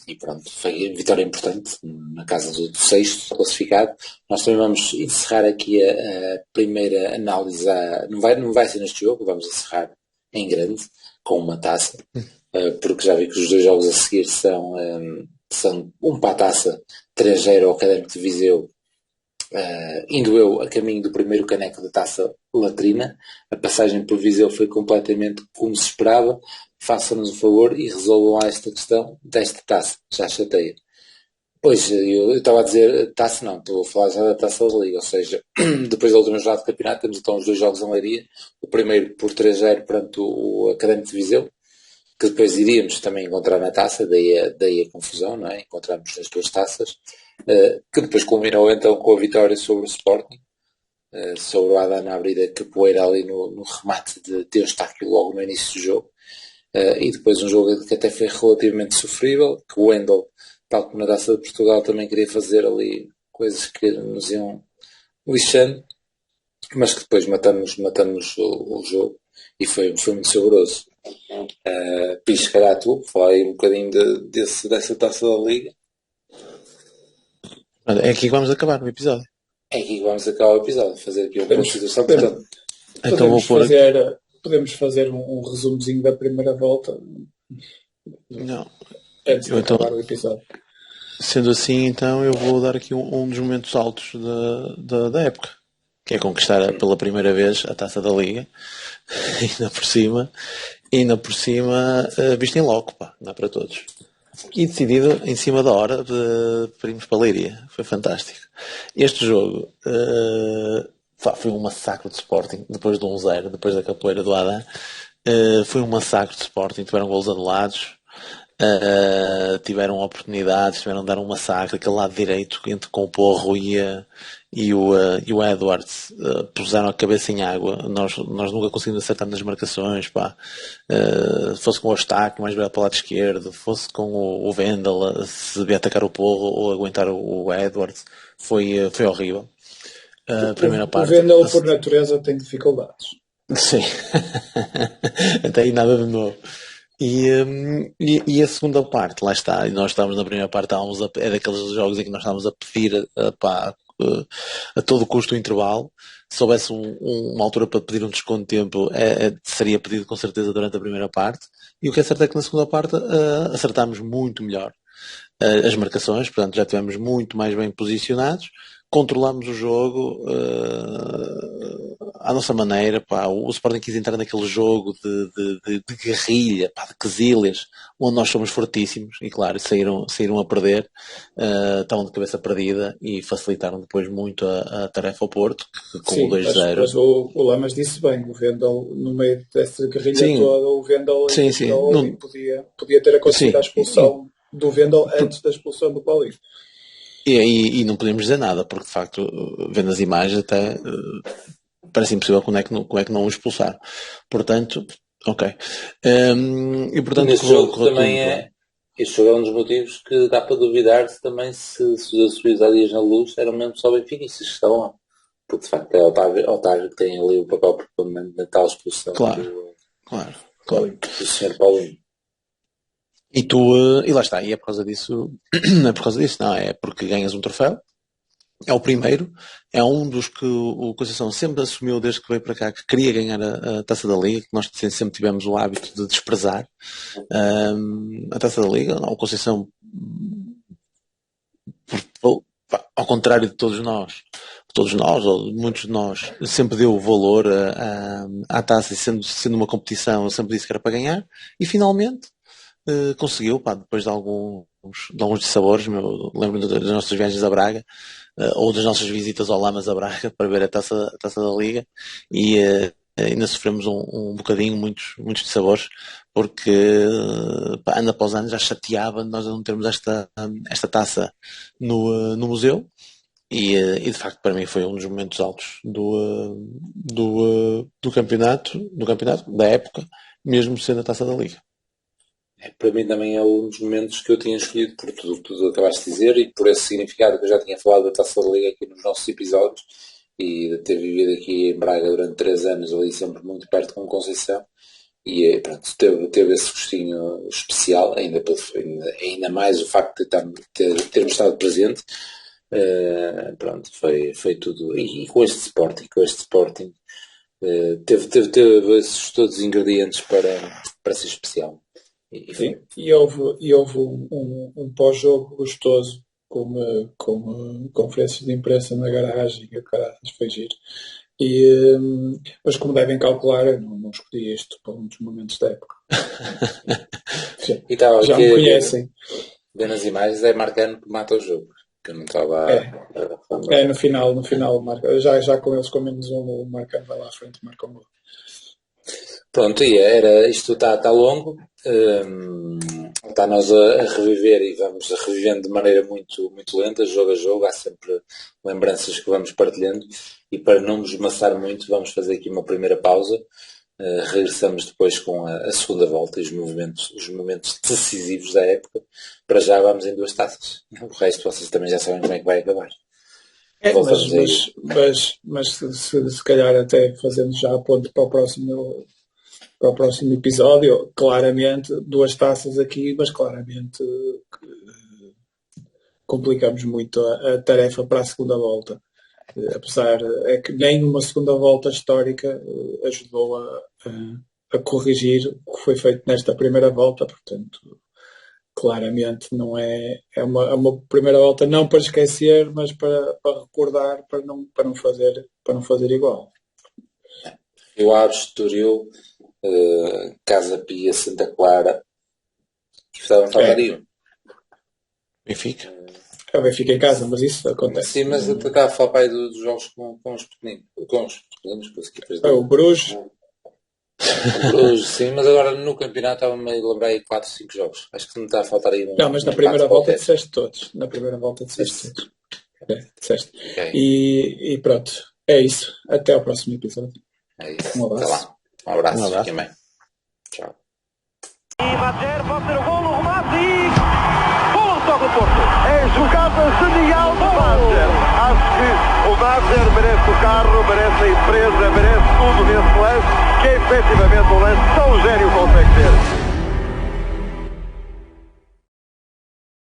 E pronto, foi vitória importante na casa do sexto classificado. Nós também vamos encerrar aqui a primeira análise. Não vai ser neste jogo, vamos encerrar em grande com uma taça. porque já vi que os 2 jogos a seguir são um para a taça, 3-0 ao Académico de Viseu, indo eu a caminho do primeiro caneco da taça latrina. A passagem por Viseu foi completamente como se esperava. Façam-nos o favor e resolvam lá esta questão desta taça, já chateia. Pois, eu estava a dizer taça não, estou a falar já da taça da Liga, ou seja, depois da última jornada de campeonato temos então os 2 jogos em Leiria, o primeiro por 3-0 perante o Académico de Viseu, que depois iríamos também encontrar na taça, daí a confusão, não é? Encontramos as 2 taças, que depois culminou então com a vitória sobre o Sporting, sobre o Adana a abrir a capoeira ali no remate de Eustáquio logo no início do jogo, e depois um jogo que até foi relativamente sofrível, que o Wendel, tal como na Taça de Portugal, também queria fazer ali coisas que nos iam lixando, mas que depois matamos o jogo e foi muito saboroso. Pires, se calhar tu, falei um bocadinho dessa Taça da Liga. É aqui que vamos acabar o episódio. É aqui que vamos acabar o episódio, fazer aqui uma consideração. Portanto, podemos fazer um resumozinho da primeira volta. Não. Antes de acabar o episódio. Sendo assim, então eu vou dar aqui um dos momentos altos da época, que é conquistar pela primeira vez a Taça da Liga, ainda por cima visto em loco, pá, não é para todos. E decidido em cima da hora de irmos para a Leiria. Foi fantástico. Este jogo foi um massacre de Sporting, depois de 1-0, depois da capoeira do Adam. Foi um massacre de Sporting, tiveram golos anulados. Tiveram oportunidades, tiveram de dar um massacre. Aquele lado direito entre com o Porro e o Edwards puseram a cabeça em água. Nós nunca conseguimos acertar nas marcações, pá. Fosse com o Eustáquio mais virado para o lado esquerdo, fosse com o Wendel se devia atacar o Porro ou aguentar o Edwards, foi horrível. A primeira parte, o Wendel por natureza tem dificuldades. Sim. Até aí nada de novo. E a segunda parte, lá está, e nós estávamos na primeira parte, é daqueles jogos em que nós estávamos a pedir a todo custo o intervalo. Se houvesse uma altura para pedir um desconto de tempo, seria pedido com certeza durante a primeira parte. E o que é certo é que na segunda parte acertámos muito melhor as marcações, portanto já estivemos muito mais bem posicionados. Controlámos o jogo à nossa maneira, pá. O Sporting quis entrar naquele jogo de guerrilha, pá, de quesilhas, onde nós somos fortíssimos e claro, saíram a perder, estavam de cabeça perdida e facilitaram depois muito a tarefa ao Porto, que com o 2-0. Mas o Lamas disse bem, o Wendel no meio dessa guerrilha toda, o Wendel podia ter acontecido a expulsão do Wendel antes da expulsão do Paulinho. E não podemos dizer nada, porque de facto, vendo as imagens, até parece impossível como é que não o expulsar. Portanto, ok. E portanto, este jogo também este jogo é um dos motivos que dá para duvidar também se os assobios há dias na Luz eram mesmo só benfiquistas que estavam lá. Porque de facto é o Otávio que tem ali o papel preponderante na tal expulsão claro. do Sr. Paulinho. E lá está, e é por causa disso, não é por causa disso, não, é porque ganhas um troféu, é o primeiro, é um dos que o Conceição sempre assumiu desde que veio para cá, que queria ganhar a Taça da Liga, que nós sempre tivemos o hábito de desprezar a Taça da Liga. Não, o Conceição, ao contrário de todos nós, ou de muitos de nós, sempre deu valor à taça, sendo uma competição, sempre disse que era para ganhar, e finalmente conseguiu, pá, depois de alguns dissabores. Lembro-me das nossas viagens a Braga, ou das nossas visitas ao Lamas a Braga para ver a taça da Liga, e ainda sofremos um bocadinho, muitos dissabores, porque ano após ano já chateava nós não termos esta taça no museu. E de facto para mim foi um dos momentos altos do campeonato, da época, mesmo sendo a Taça da Liga. Para mim também é um dos momentos que eu tinha escolhido por tudo que tu acabaste de dizer e por esse significado que eu já tinha falado da Taça da Liga aqui nos nossos episódios, e de ter vivido aqui em Braga durante 3 anos, ali sempre muito perto com Conceição, e pronto, teve esse gostinho especial, ainda mais o facto de termos estado presente. Pronto, foi tudo, e com este Sporting teve esses todos os ingredientes para ser especial. Sim, e houve um pós-jogo gostoso com conferências de imprensa na garagem, que o caraças foi giro. Mas como devem calcular, eu não escolhi isto para um dos momentos da época. Já me conhecem. Vendo as imagens, é Marcano que mata o jogo. Que eu não estava no final marca. Já com eles com menos um, o Marcano vai lá à frente e marca um gol. Pronto, isto está longo, está-nos a reviver e vamos revivendo de maneira muito, muito lenta, jogo a jogo, há sempre lembranças que vamos partilhando, e para não nos maçar muito vamos fazer aqui uma primeira pausa, regressamos depois com a segunda volta e os momentos decisivos da época. Para já vamos em 2 taças, o resto vocês também já sabem como é que vai acabar. Mas se calhar até fazendo já a ponte para o próximo episódio, claramente 2 taças aqui, mas claramente complicamos muito a tarefa para a segunda volta. Apesar que nem uma segunda volta histórica ajudou a corrigir o que foi feito nesta primeira volta, portanto claramente não é uma primeira volta não para esquecer, mas para recordar, para não fazer igual. Eu Aves, Estoril, Casa Pia, Santa Clara, faltariam. Benfica. É o Benfica em casa, mas isso acontece. Sim, mas eu estava a falar aí dos jogos com os pequeninos, com as equipas o Bruges. O Bruges, sim, mas agora no campeonato estava-me a lembrar aí 4, 5 jogos. Acho que não está a faltar aí Não, mas na primeira volta disseste todos. Na primeira volta disseste todos. Disseste. Okay. E pronto, é isso. Até ao próximo episódio. É isso. Um abraço. Um abraço. Fiquem bem. Tchau. E bater, pode ser o gol, o remate e... Gol do Toque do Porto. É jogada genial do Madger. Acho que o Madger merece o carro, merece a empresa, merece tudo nesse lance, que é efetivamente um lance tão gênio consegue ter.